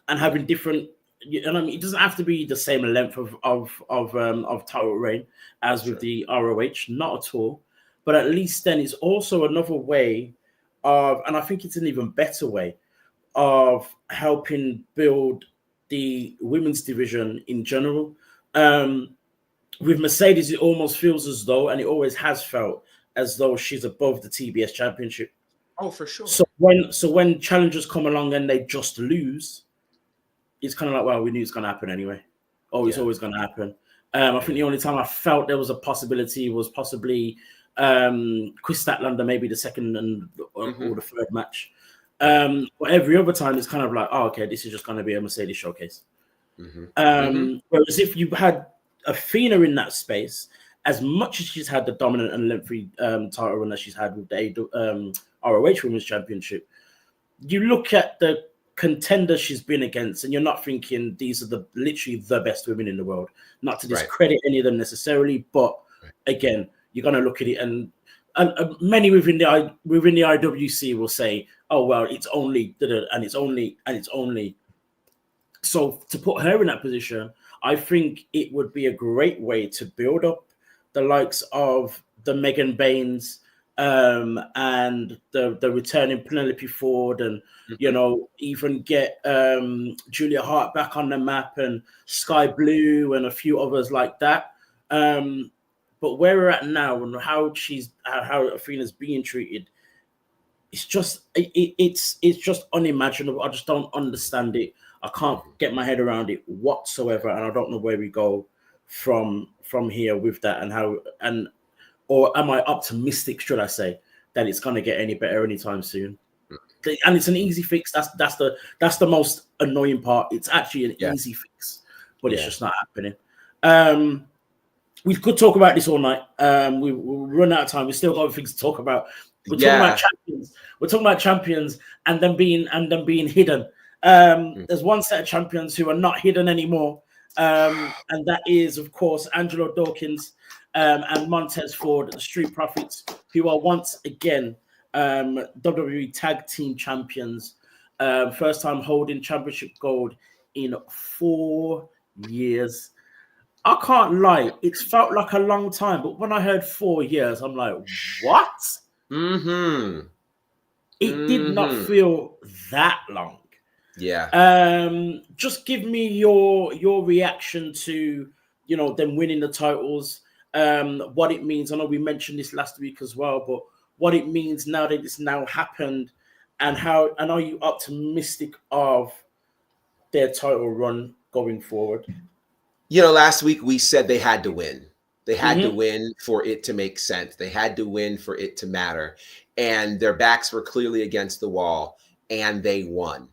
and having different, and I mean, it doesn't have to be the same length of title reign as with the ROH, not at all. But at least then it's also another way of, and I think it's an even better way of helping build the women's division in general. With Mercedes, it almost feels as though, and it always has felt as though she's above the TBS championship. Oh, for sure. So when challengers come along and they just lose, it's kind of like, well, we knew it's going to happen anyway. Oh, it's always going to happen. I think the only time I felt there was a possibility was possibly Chris Statlander, maybe the second or the third match. But every other time, it's kind of like, oh, okay, this is just going to be a Mercedes showcase. Whereas if you had Athena in that space, as much as she's had the dominant and lengthy title run that she's had with the ROH Women's Championship, you look at the contenders she's been against, and you're not thinking these are literally the best women in the world. Not to discredit any of them necessarily, but again, you're going to look at it, and many within the IWC will say, "Oh well, it's only and it's only." So to put her in that position, I think it would be a great way to build up the likes of the Megan Baines and the returning Penelope Ford, and you know, even get Julia Hart back on the map, and Sky Blue and a few others like that. But where we're at now and how Athena's being treated, it's just unimaginable. I just don't understand it. I can't get my head around it whatsoever, and I don't know where we go from here with that, or am I optimistic, should I say, that it's going to get any better anytime soon? And it's an easy fix. That's the most annoying part. It's actually an easy fix, but it's just not happening. We could talk about this all night. We'll run out of time. We still got things to talk about. We're talking about champions. We're talking about champions and them being hidden. There's one set of champions who are not hidden anymore, and that is, of course, Angelo Dawkins and Montez Ford, the Street Profits, who are once again WWE Tag Team Champions. First time holding championship gold in 4 years. I can't lie, it's felt like a long time, but when I heard 4 years, I'm like, what? It did not feel that long. Just give me your reaction to, you know, them winning the titles, what it means. I know we mentioned this last week as well, but what it means now that it's now happened, and are you optimistic of their title run going forward? You know, last week we said they had to win. They had to win for it to make sense. They had to win for it to matter. And their backs were clearly against the wall. and they won.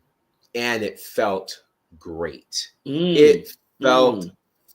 And it felt great. It felt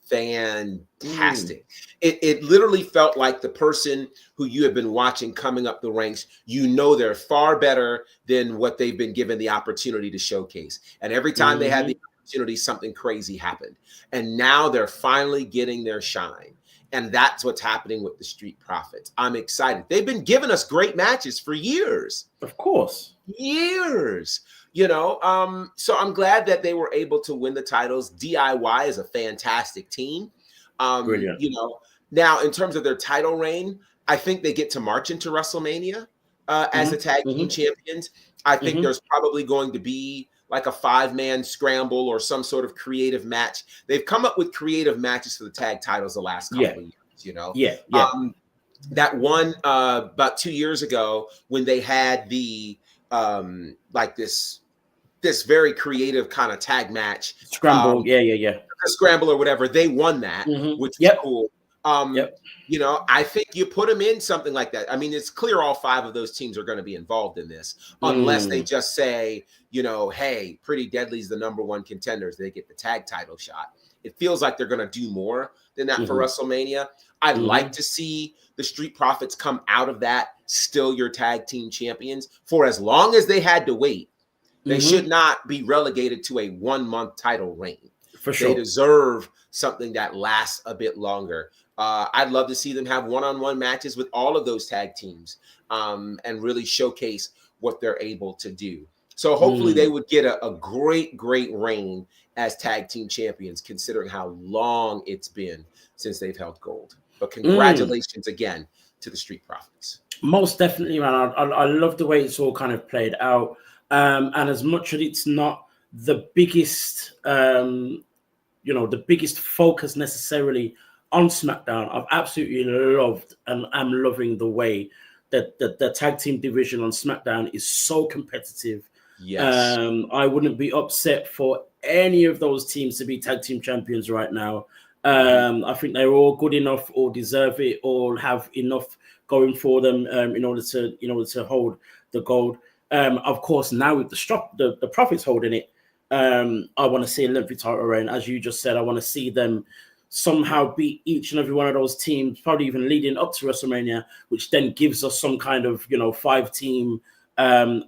fantastic. It literally felt like the person who you have been watching coming up the ranks, they're far better than what they've been given the opportunity to showcase. And every time they had the opportunity, something crazy happened. And now they're finally getting their shine. And that's what's happening with the Street Profits. I'm excited. They've been giving us great matches for years. Of course. Years. So I'm glad that they were able to win the titles. DIY is a fantastic team. Brilliant. Now in terms of their title reign, I think they get to march into WrestleMania as the tag team champions. I think there's probably going to be like a 5-man scramble or some sort of creative match. They've come up with creative matches for the tag titles the last couple of years, that one about 2 years ago when they had the like this very creative kind of tag match. Scramble, a scramble or whatever. They won that, which was cool. I think you put them in something like that. I mean, it's clear all 5 of those teams are going to be involved in this, unless they just say, hey, Pretty Deadly's the #1 contenders. They get the tag title shot. It feels like they're going to do more than that for WrestleMania. I'd like to see the Street Profits come out of that still your tag team champions for as long as they had to wait. They should not be relegated to a 1-month title reign. For sure. They deserve something that lasts a bit longer. I'd love to see them have one-on-one matches with all of those tag teams and really showcase what they're able to do. So hopefully they would get a great, great reign as tag team champions, considering how long it's been since they've held gold. But congratulations again to the Street Profits. Most definitely, man. I love the way it's all kind of played out. And as much as it's not the biggest, the biggest focus necessarily on SmackDown, I've absolutely loved and I'm loving the way that the tag team division on SmackDown is so competitive. Yes. I wouldn't be upset for any of those teams to be tag team champions right now. I think they're all good enough, or deserve it, or have enough going for them in order to hold the gold. Of course, now with the Profits holding it, I want to see a lengthy title reign. As you just said, I want to see them somehow beat each and every one of those teams, probably even leading up to WrestleMania, which then gives us some kind of 5-team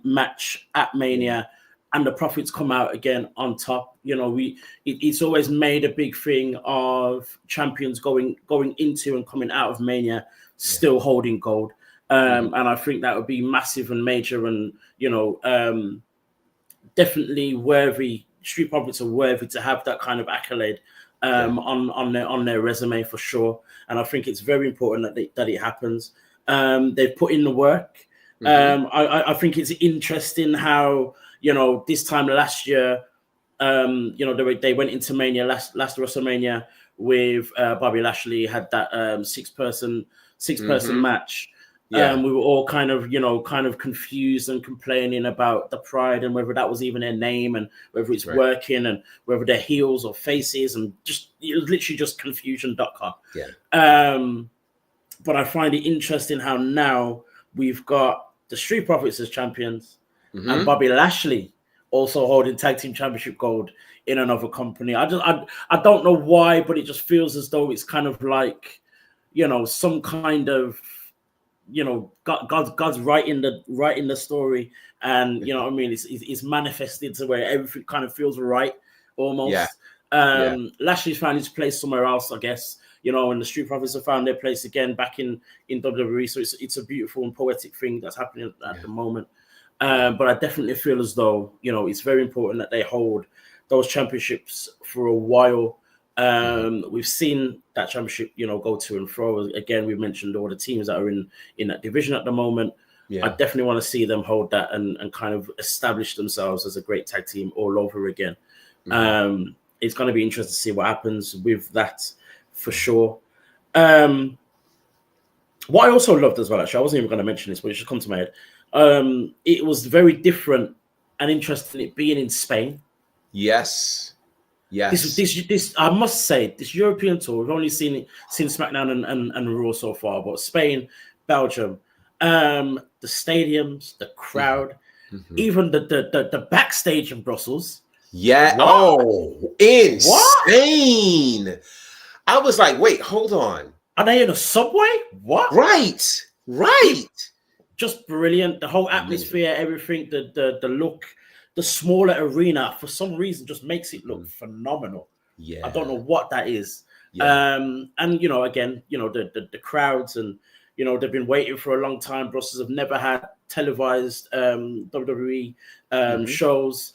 match at Mania, and the Profits come out again on top. It's always made a big thing of champions going into and coming out of Mania still holding gold. And I think that would be massive and major, and definitely worthy. Street Profits are worthy to have that kind of accolade on their resume for sure. And I think it's very important that it happens. They've put in the work. I think it's interesting how this time last year, they went into Mania last WrestleMania with Bobby Lashley, had that 6-person match. We were all kind of confused and complaining about the Pride and whether that was even their name and whether it's working and whether they're heels or faces, and it was literally just confusion.com. But I find it interesting how now we've got the Street Profits as champions and Bobby Lashley also holding tag team championship gold in another company. I don't know why, but it just feels as though it's kind of like, some kind of, God's writing the story, and what I mean, it's manifested to where everything kind of feels right almost. Lashley's found his place somewhere else, I guess, and the Street Profits have found their place again back in WWE. So it's a beautiful and poetic thing that's happening at the moment. But I definitely feel as though it's very important that they hold those championships for a while. We've seen that championship, go to and fro. Again, we've mentioned all the teams that are in that division at the moment. I definitely want to see them hold that and kind of establish themselves as a great tag team all over again. It's going to be interesting to see what happens with that for sure. What I also loved as well, actually, I wasn't even going to mention this, but it should come to my head. It was very different and interesting it being in Spain. Yes. This I must say, this European tour, we've only seen SmackDown and Raw so far, but Spain, Belgium, the stadiums, the crowd, even the backstage in Brussels. Yeah. What? Oh, insane. What? I was like, wait, hold on. Are they in a subway? What? Right. Just brilliant. The whole atmosphere, everything, the look, the smaller arena, for some reason, just makes it look phenomenal. Yeah. I don't know what that is. Yeah. And, you know, again, you know, the crowds and, you know, they've been waiting for a long time. Brussels have never had televised WWE shows.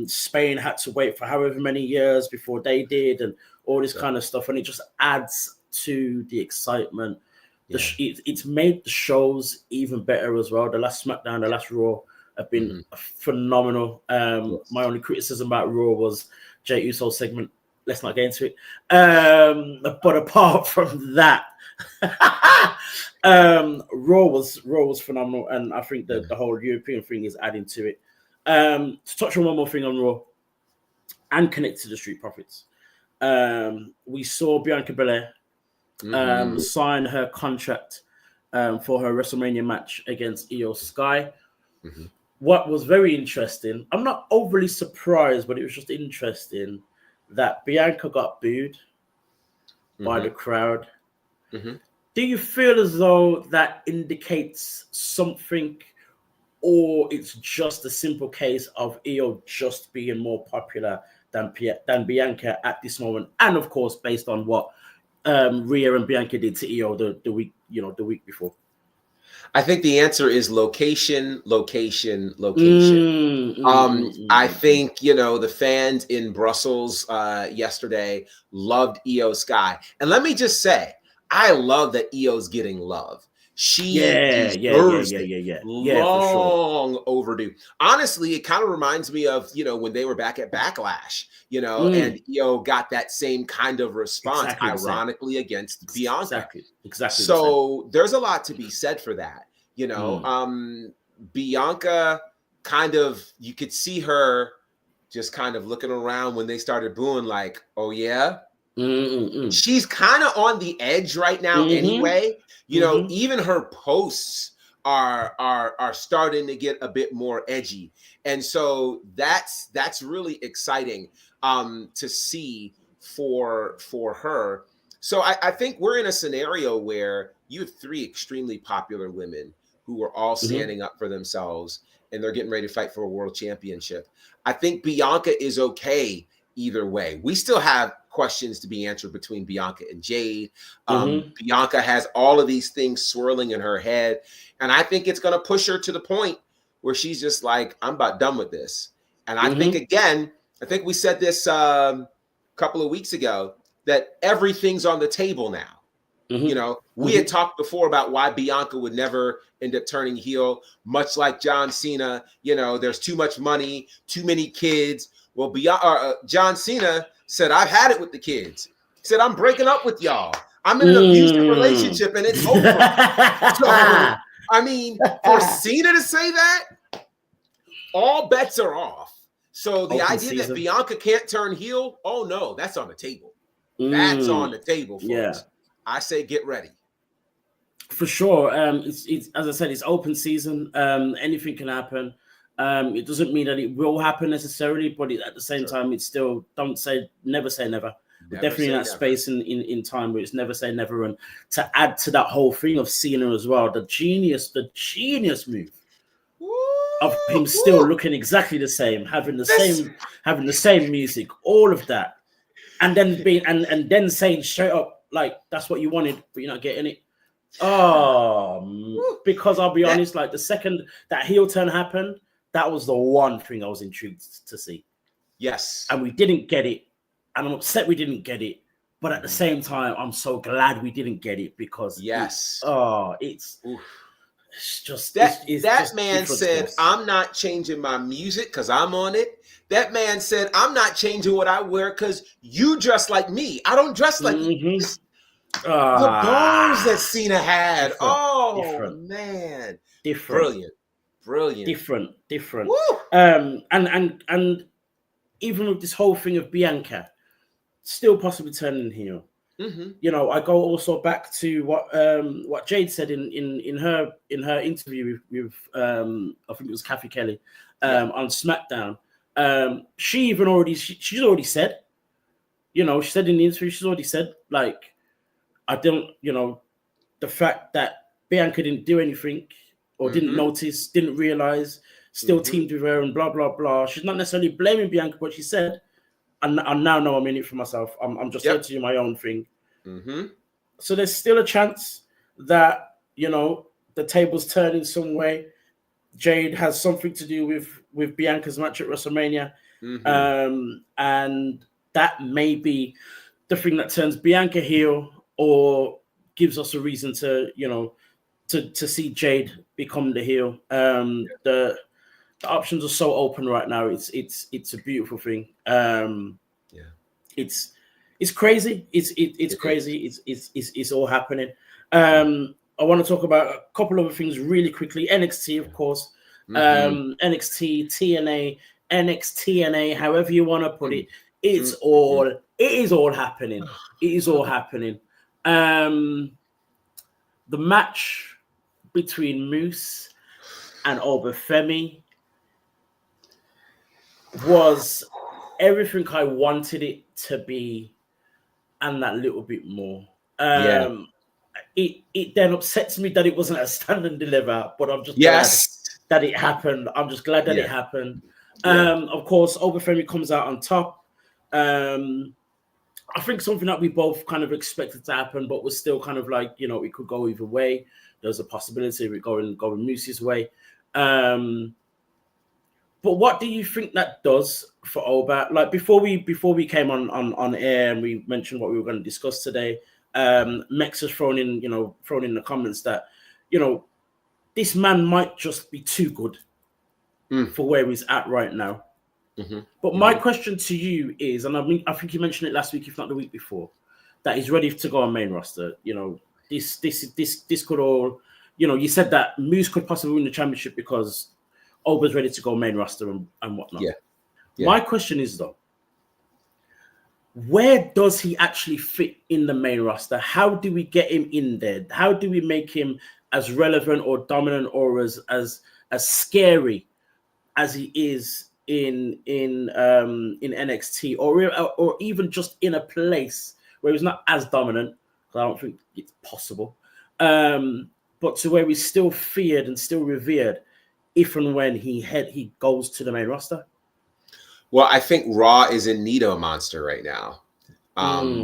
Spain had to wait for however many years before they did, and all this kind of stuff. And it just adds to the excitement. It's made the shows even better as well. The last SmackDown, the last Raw have been phenomenal. My only criticism about Raw was Jey Uso's segment. Let's not get into it. But apart from that, Raw was phenomenal, and I think that the whole European thing is adding to it. To touch on one more thing on Raw and connect to the Street Profits, we saw Bianca Belair sign her contract for her WrestleMania match against Io Sky. What was very interesting, I'm not overly surprised, but it was just interesting that Bianca got booed by the crowd. Do you feel as though that indicates something, or it's just a simple case of Io just being more popular than Bianca at this moment? And of course, based on what Rhea and Bianca did to Io the week before. I think the answer is location. I think, you know, the fans in Brussels yesterday loved Io Sky. And let me just say, I love that Io's getting love. She deserves it. Long overdue. Honestly, it kind of reminds me of, you know, when they were back at Backlash, you know, and Io got that same kind of response, ironically, against Bianca. Exactly. So there's a lot to be said for that. You know, Bianca kind of, you could see her just kind of looking around when they started booing, like, oh yeah. She's kind of on the edge right now anyway. You know, even her posts are starting to get a bit more edgy. And so that's really exciting to see for her. So I think we're in a scenario where you have three extremely popular women who are all standing up for themselves, and they're getting ready to fight for a world championship. I think Bianca is okay either way. We still have questions to be answered between Bianca and Jade. Bianca has all of these things swirling in her head, and I think it's going to push her to the point where she's just like, I'm about done with this. And I think, again, I think we said this a couple of weeks ago, that everything's on the table now. You know, we had talked before about why Bianca would never end up turning heel, much like John Cena. You know, there's too much money, too many kids. Well, John Cena said, I've had it with the kids. He said, I'm breaking up with y'all. I'm in an abusive relationship and it's over. So, I mean, for Cena to say that, all bets are off. So the idea that Bianca can't turn heel, oh no, that's on the table. That's on the table, folks. Yeah. I say get ready. For sure. It's as I said, it's open season. Anything can happen. It doesn't mean that it will happen necessarily, but at the same time, it's still never say never. We're definitely in that space in time where it's never say never. And to add to that whole thing of Cena as well, the genius move of him still looking exactly the same, having the same music, all of that, and then being and then saying straight up, like, that's what you wanted, but you're not getting it. Oh, because I'll be honest, like the second that heel turn happened, that was the one thing I was intrigued to see. Yes. And we didn't get it. And I'm upset we didn't get it. But at the same time, I'm so glad we didn't get it because it's just that man said, I'm not changing my music because I'm on it. That man said, I'm not changing what I wear because you dress like me. I don't dress like you. The bars that Cena had. Man. Different. Brilliant. Different. And even with this whole thing of Bianca still possibly turning heel. You know, I go also back to what Jade said in her interview with I think it was Kathy Kelly on SmackDown. She's already said, you know, she said in the interview, she's already said, like, I don't, you know, the fact that Bianca didn't do anything or didn't notice, didn't realize, still teamed with her and blah, blah, blah. She's not necessarily blaming Bianca, but she said, I now know I'm in it for myself. I'm just here to do my own thing. So there's still a chance that, you know, the tables turn in some way. Jade has something to do with Bianca's match at WrestleMania. And that may be the thing that turns Bianca heel or gives us a reason to, you know, to see Jade become the heel. The options are so open right now. It's a beautiful thing. It's crazy. It's crazy. It's all happening. I want to talk about a couple of things really quickly. NXT, of course. NXT, TNA, NXTNA, however you want to put it. It is all happening. It is all happening. The match between Moose and Obafemi was everything I wanted it to be, and that little bit more. It then upsets me that it wasn't a stand and deliver, but I'm just glad that it happened. I'm just glad that it happened. Of course, Obafemi comes out on top. I think something that we both kind of expected to happen, but was still kind of like, you know, it could go either way. There's a possibility of it going Moose's way. But what do you think that does for Oba? Like before we came on air and we mentioned what we were going to discuss today, Mex has thrown in the comments that, you know, this man might just be too good for where he's at right now. But my question to you is, and I think you mentioned it last week, if not the week before, that he's ready to go on main roster. You know, this could all, you know, you said that Moose could possibly win the championship because Oba's ready to go main roster and whatnot. My question is though, where does he actually fit in the main roster? How do we get him in there? How do we make him as relevant or dominant or as scary as he is in NXT, or even just in a place where he's not as dominant? I don't think it's possible, but to where he's still feared and still revered if and when he goes to the main roster. Well, I think Raw is in need of a monster right now.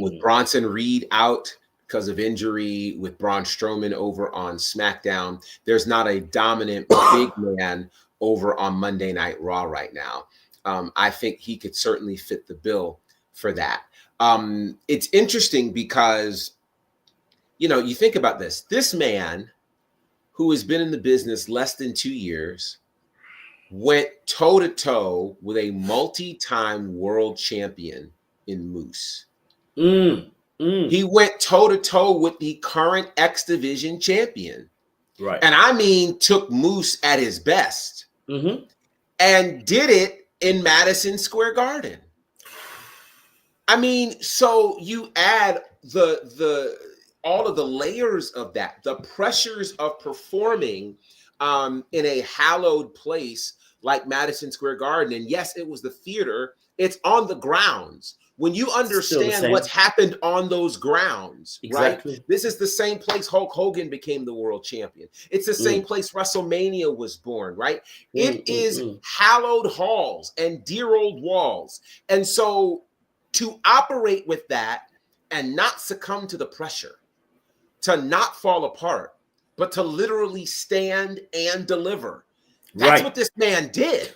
With Bronson Reed out because of injury, with Braun Strowman over on SmackDown, there's not a dominant big man over on Monday Night Raw right now. I think he could certainly fit the bill for that. It's interesting because, you know, you think about this. This man who has been in the business less than 2 years went toe-to-toe with a multi-time world champion in Moose. He went toe-to-toe with the current X Division champion. Right. And I mean, took Moose at his best and did it in Madison Square Garden. I mean, so you add the all of the layers of that, the pressures of performing in a hallowed place like Madison Square Garden. And yes, it was the theater. It's on the grounds. When you understand what's happened on those grounds, right? This is the same place Hulk Hogan became the world champion. It's the same place WrestleMania was born, right? It is hallowed halls and dear old walls. And so to operate with that and not succumb to the pressure, to not fall apart, but to literally stand and deliver. That's what this man did.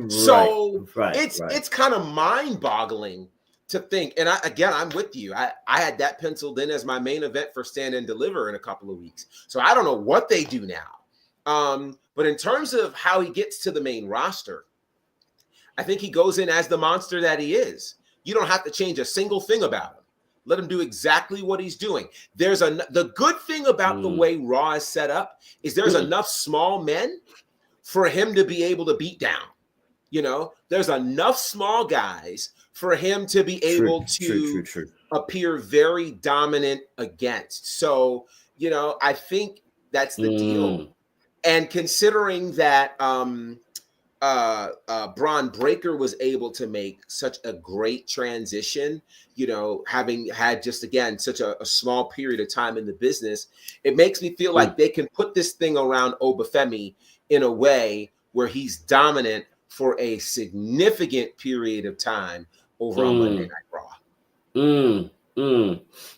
So it's kind of mind-boggling to think. And I'm with you. I had that penciled in as my main event for Stand and Deliver in a couple of weeks. So I don't know what they do now. But in terms of how he gets to the main roster, I think he goes in as the monster that he is. You don't have to change a single thing about him. Let him do exactly what he's doing. The good thing about the way Raw is set up is there's enough small men for him to be able to beat down. You know, there's enough small guys for him to be able to appear very dominant against. So, I think that's the deal. And considering that Braun Breaker was able to make such a great transition, having had just, again, such a small period of time in the business, it makes me feel like they can put this thing around Obafemi in a way where he's dominant for a significant period of time over on Monday Night Raw.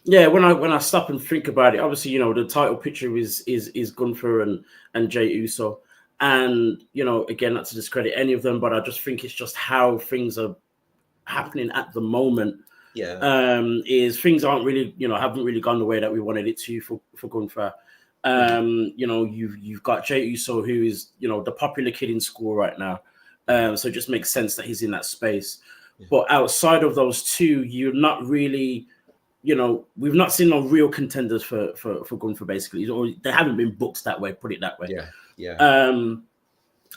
Yeah, when I stop and think about it, obviously, the title picture is Gunther and Jey Uso. And, again, not to discredit any of them, but I just think it's just how things are happening at the moment. Yeah. Is things aren't really, haven't really gone the way that we wanted it to for Gunther. You've got Jey Uso, who is, the popular kid in school right now. So it just makes sense that he's in that space. But outside of those two, you're not really, we've not seen no real contenders for Gunther, basically. Or they haven't been booked that way, put it that way. Yeah.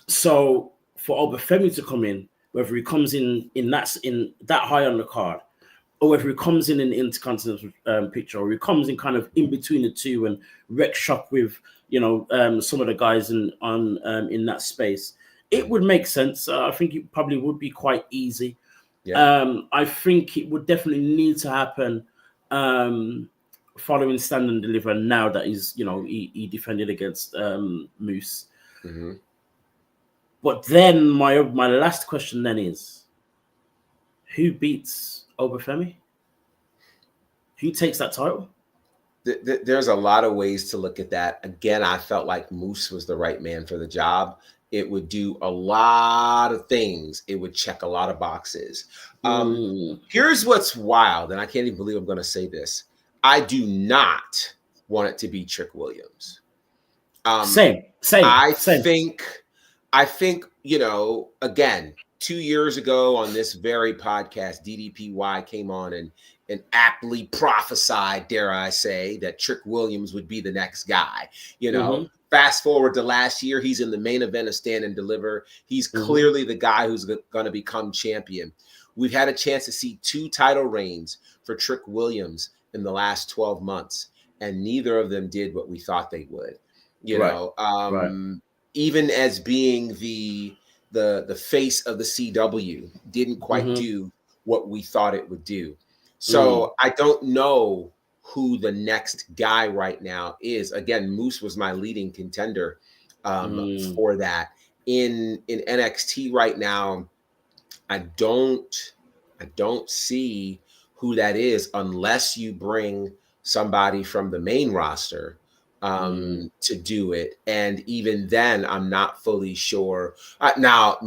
So for Obafemi to come in, whether he comes in that high on the card, or whether he comes in the Intercontinental picture, or he comes in kind of in between the two and wreck shop with, some of the guys in that space, it would make sense. I think it probably would be quite easy. Yeah. I think it would definitely need to happen following Stand and Deliver now that he's, he defended against Moose. Mm-hmm. But then my last question then is, who beats Obafemi? Who takes that title? There's a lot of ways to look at that. Again, I felt like Moose was the right man for the job. It would do a lot of things. It would check a lot of boxes. Here's what's wild, and I can't even believe I'm going to say this. I do not want it to be Trick Williams. Same. I think, again, 2 years ago on this very podcast, DDPY came on and aptly prophesied, dare I say, that Trick Williams would be the next guy. Fast forward to last year, he's in the main event of Stand and Deliver. He's clearly the guy who's going to become champion. We've had a chance to see 2 title reigns for Trick Williams in the last 12 months, and neither of them did what we thought they would. Even as being the face of the CW, didn't quite do what we thought it would do. So I don't know who the next guy right now is. Again, Moose was my leading contender for that. In NXT right now, I don't see who that is unless you bring somebody from the main roster to do it. And even then, I'm not fully sure. Now,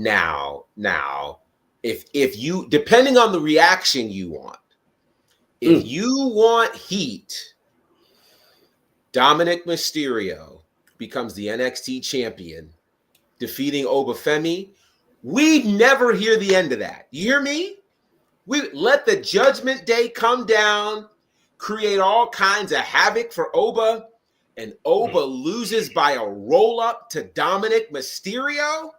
if you, depending on the reaction you want, if you want heat, Dominic Mysterio becomes the NXT champion, defeating Obafemi. We never hear the end of that. You hear me? We let the Judgment Day come down, create all kinds of havoc for Oba, and Oba loses by a roll-up to Dominic Mysterio?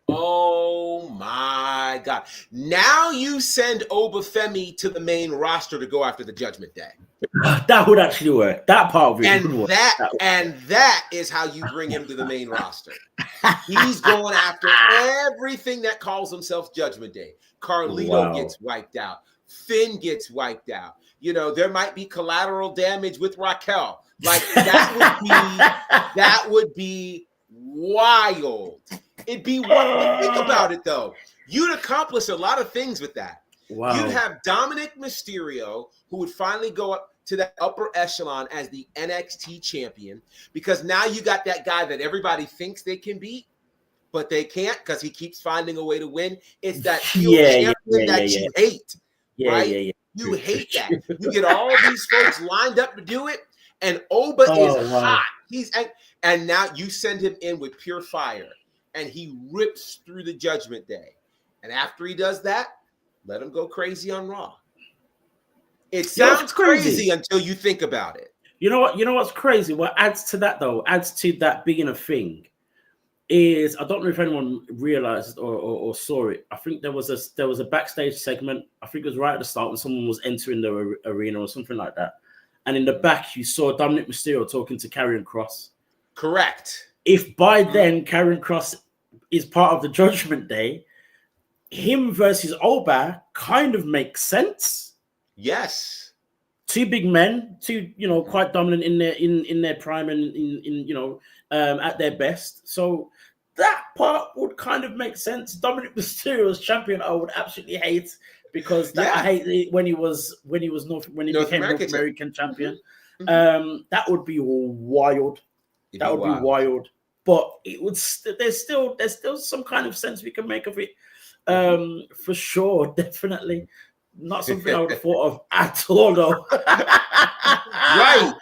Oh my God. Now you send Obafemi to the main roster to go after the Judgment Day. That would actually work. That part of it would work. That is how you bring him to the main roster. He's going after everything that calls himself Judgment Day. Carlito gets wiped out. Finn gets wiped out. There might be collateral damage with Raquel. Like that would be wild. It'd be wild. Think about it though. You'd accomplish a lot of things with that. Wow. You'd have Dominic Mysterio, who would finally go up to that upper echelon as the NXT champion, because now you got that guy that everybody thinks they can beat, but they can't because he keeps finding a way to win. It's that heel champion that you hate, right? You hate that. You get all these folks lined up to do it, and Oba is hot. And now you send him in with pure fire, and he rips through the Judgment Day. And after he does that, let him go crazy on Raw. It sounds crazy until you think about it. You know what? You know what's crazy? What adds to that though? Adds to that being a thing is, I don't know if anyone realized or saw it. I think there was a backstage segment. I think it was right at the start when someone was entering the arena or something like that. And in the back, you saw Dominic Mysterio talking to Karrion Kross. Correct. If by then Karrion Kross is part of the Judgment Day, him versus Oba kind of makes sense. Yes. Two big men, two, quite dominant in their prime and in at their best. So that part would kind of make sense. Dominic Mysterio as champion, I would absolutely hate, because I hate it when he became North American champion. Mm-hmm. That would be wild. Be wild. But it would. There's still some kind of sense we can make of it. For sure, definitely. Not something I would have thought of at all, though. Right.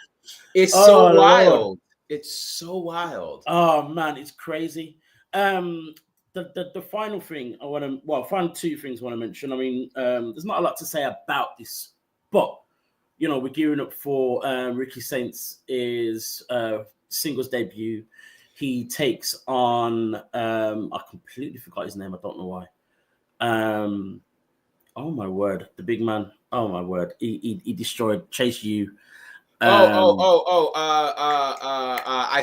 It's so wild. Lord. It's so wild. Oh man, it's crazy. The final thing final two things I want to mention. I mean, there's not a lot to say about this, but we're gearing up for Ricky Saints' singles debut. He takes on I completely forgot his name. I don't know why. Oh my word, the big man. Oh my word, he destroyed Chase U. I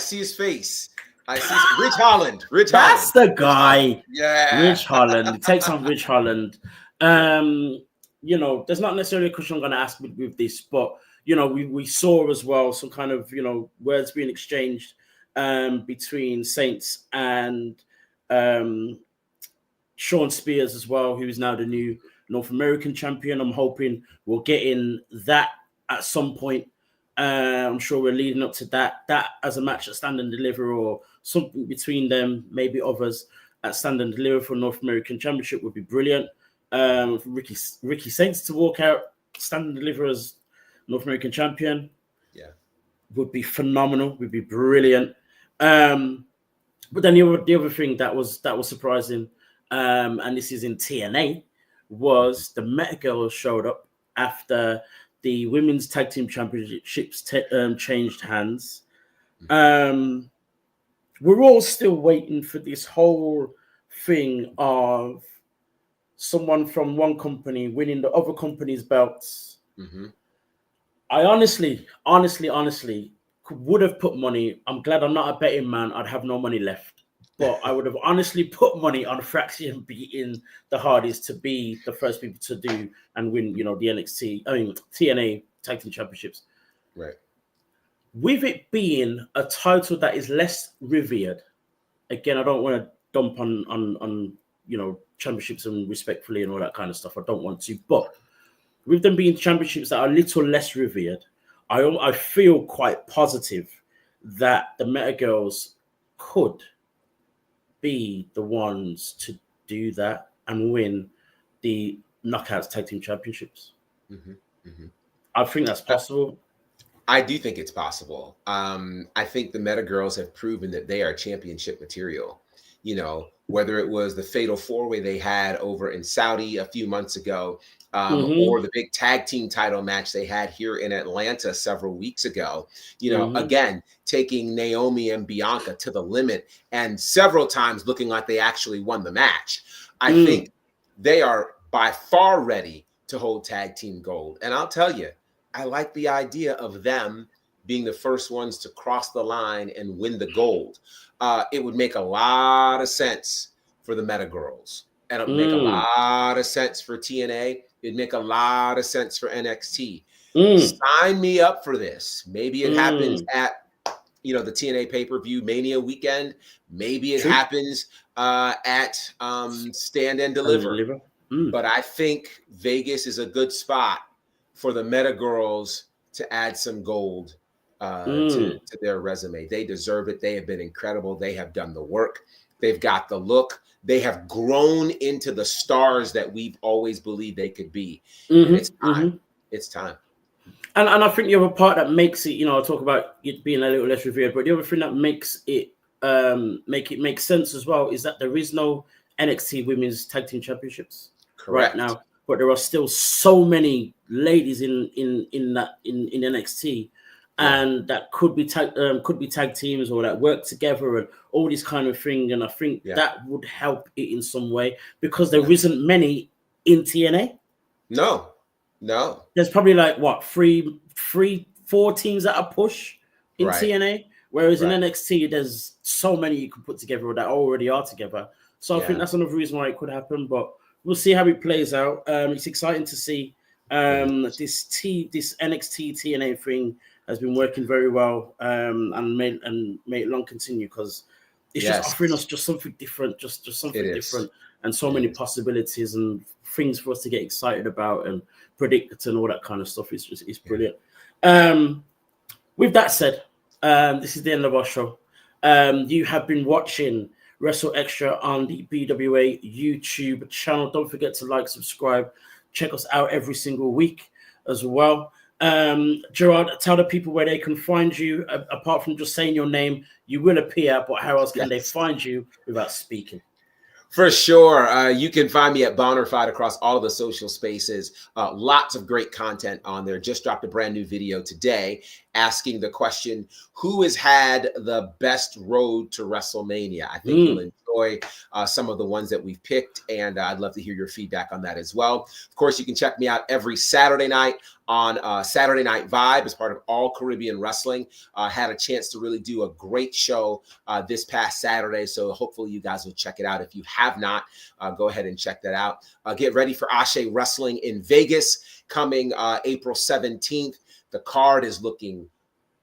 see his face. I see Rich Holland. That's the guy. Yeah, Rich Holland. He takes on Rich Holland. There's not necessarily a question I'm going to ask with this, but we saw as well some kind of words being exchanged between Saints and Sean Spears as well, who is now the new North American champion. I'm hoping we'll get in that at some point. I'm sure we're leading up to that as a match at Stand and Deliver, or something between them, maybe others at Stand and Deliver for North American Championship would be brilliant. For Ricky Saints to walk out, Stand and Deliver as North American champion, would be phenomenal, would be brilliant. But then the other thing that was surprising, and this is in TNA, was the Meta Girls showed up after the Women's Tag Team Championships changed hands. We're all still waiting for this whole thing of someone from one company winning the other company's belts. Mm-hmm. I honestly would have put money. I'm glad I'm not a betting man. I'd have no money left. But I would have honestly put money on Fraction beating the Hardys to be the first people to do and win, the TNA Tag Team Championships. Right. With it being a title that is less revered, again, I don't want to dump on championships and respectfully and all that kind of stuff. I don't want to, but with them being championships that are a little less revered, I feel quite positive that the Meta Girls could be the ones to do that and win the Knockouts Tag Team Championships. Mm-hmm. Mm-hmm. I think that's possible. I do think it's possible. I think the Meta Girls have proven that they are championship material. Whether it was the Fatal 4-Way they had over in Saudi a few months ago, or the big tag team title match they had here in Atlanta several weeks ago, again, taking Naomi and Bianca to the limit and several times looking like they actually won the match. I think they are by far ready to hold tag team gold. And I'll tell you, I like the idea of them being the first ones to cross the line and win the gold. It would make a lot of sense for the Meta Girls. And it would make a lot of sense for TNA. It'd make a lot of sense for NXT. Sign me up for this. Maybe it happens at, the TNA pay-per-view Mania weekend. Maybe it happens at Stand and Deliver. But I think Vegas is a good spot for the Meta Girls to add some gold to their resume. They deserve it. They have been incredible. They have done the work. They've got the look. They have grown into the stars that we've always believed they could be. And it's time. It's time. And I think the other part that makes it, I talk about it being a little less revered, but the other thing that makes it make sense as well is that there is no NXT Women's Tag Team Championships right now, but there are still so many ladies in NXT and that could be tag teams or that work together and all this kind of thing. And I think that would help it in some way because there isn't many in TNA. No. There's probably like what 4 teams that are push in TNA, whereas in NXT there's so many you can put together that already are together. So I think that's another reason why it could happen, but we'll see how it plays out. It's exciting to see this NXT TNA thing has been working very well, and may it long continue because it's just offering us just something different, just something different, and so many possibilities and things for us to get excited about and predict and all that kind of stuff. It's brilliant. With that said, this is the end of our show. You have been watching WrstlXtra on the BWA YouTube channel. Don't forget to like, subscribe, check us out every single week as well. Gerard, tell the people where they can find you. Apart from just saying your name, you will appear, but how else can they find you without speaking? For sure. You can find me at Bonnerfied across all of the social spaces. Lots of great content on there. Just dropped a brand new video today asking the question, who has had the best road to WrestleMania? I think you'll enjoy some of the ones that we've picked, and I'd love to hear your feedback on that as well. Of course, you can check me out every Saturday night on Saturday Night Vibe as part of All Caribbean Wrestling. Had a chance to really do a great show this past Saturday, so hopefully you guys will check it out. If you have not, go ahead and check that out. Get ready for Ashe Wrestling in Vegas coming April 17th. The card is looking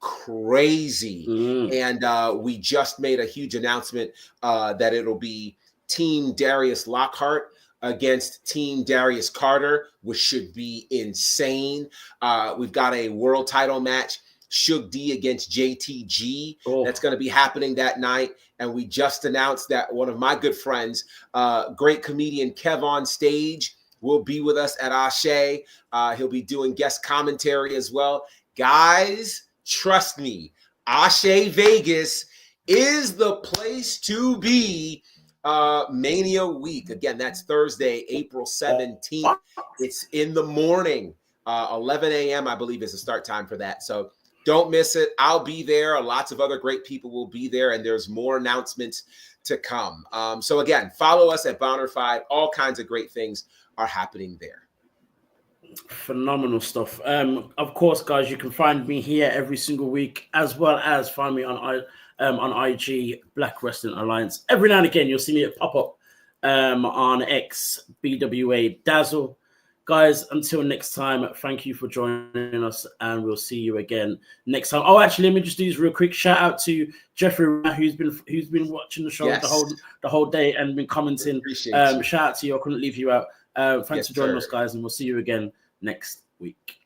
crazy. And we just made a huge announcement that it'll be Team Darius Lockhart against Team Darius Carter, which should be insane. We've got a world title match, Shug D against JTG. That's going to be happening that night. And we just announced that one of my good friends, great comedian Kev on Stage, will be with us at Ashe. He'll be doing guest commentary as well. Guys, trust me, Ashe Vegas is the place to be Mania week. Again, that's Thursday, April 17th. It's in the morning. 11 a.m., I believe, is the start time for that. So don't miss it. I'll be there. Lots of other great people will be there, and there's more announcements to come. So again, follow us at Bonnerfied. All kinds of great things are happening there. Phenomenal stuff. Of course, guys, you can find me here every single week, as well as find me on IG, Black Wrestling Alliance. Every now and again, you'll see me pop up on X, BWA Dazzle. Guys, until next time, thank you for joining us, and we'll see you again next time. Oh, actually, let me just do this real quick. Shout out to Jeffrey, who's been watching the show the whole day and been commenting. Shout out to you. I couldn't leave you out. Thanks for joining us, guys, and we'll see you again next week.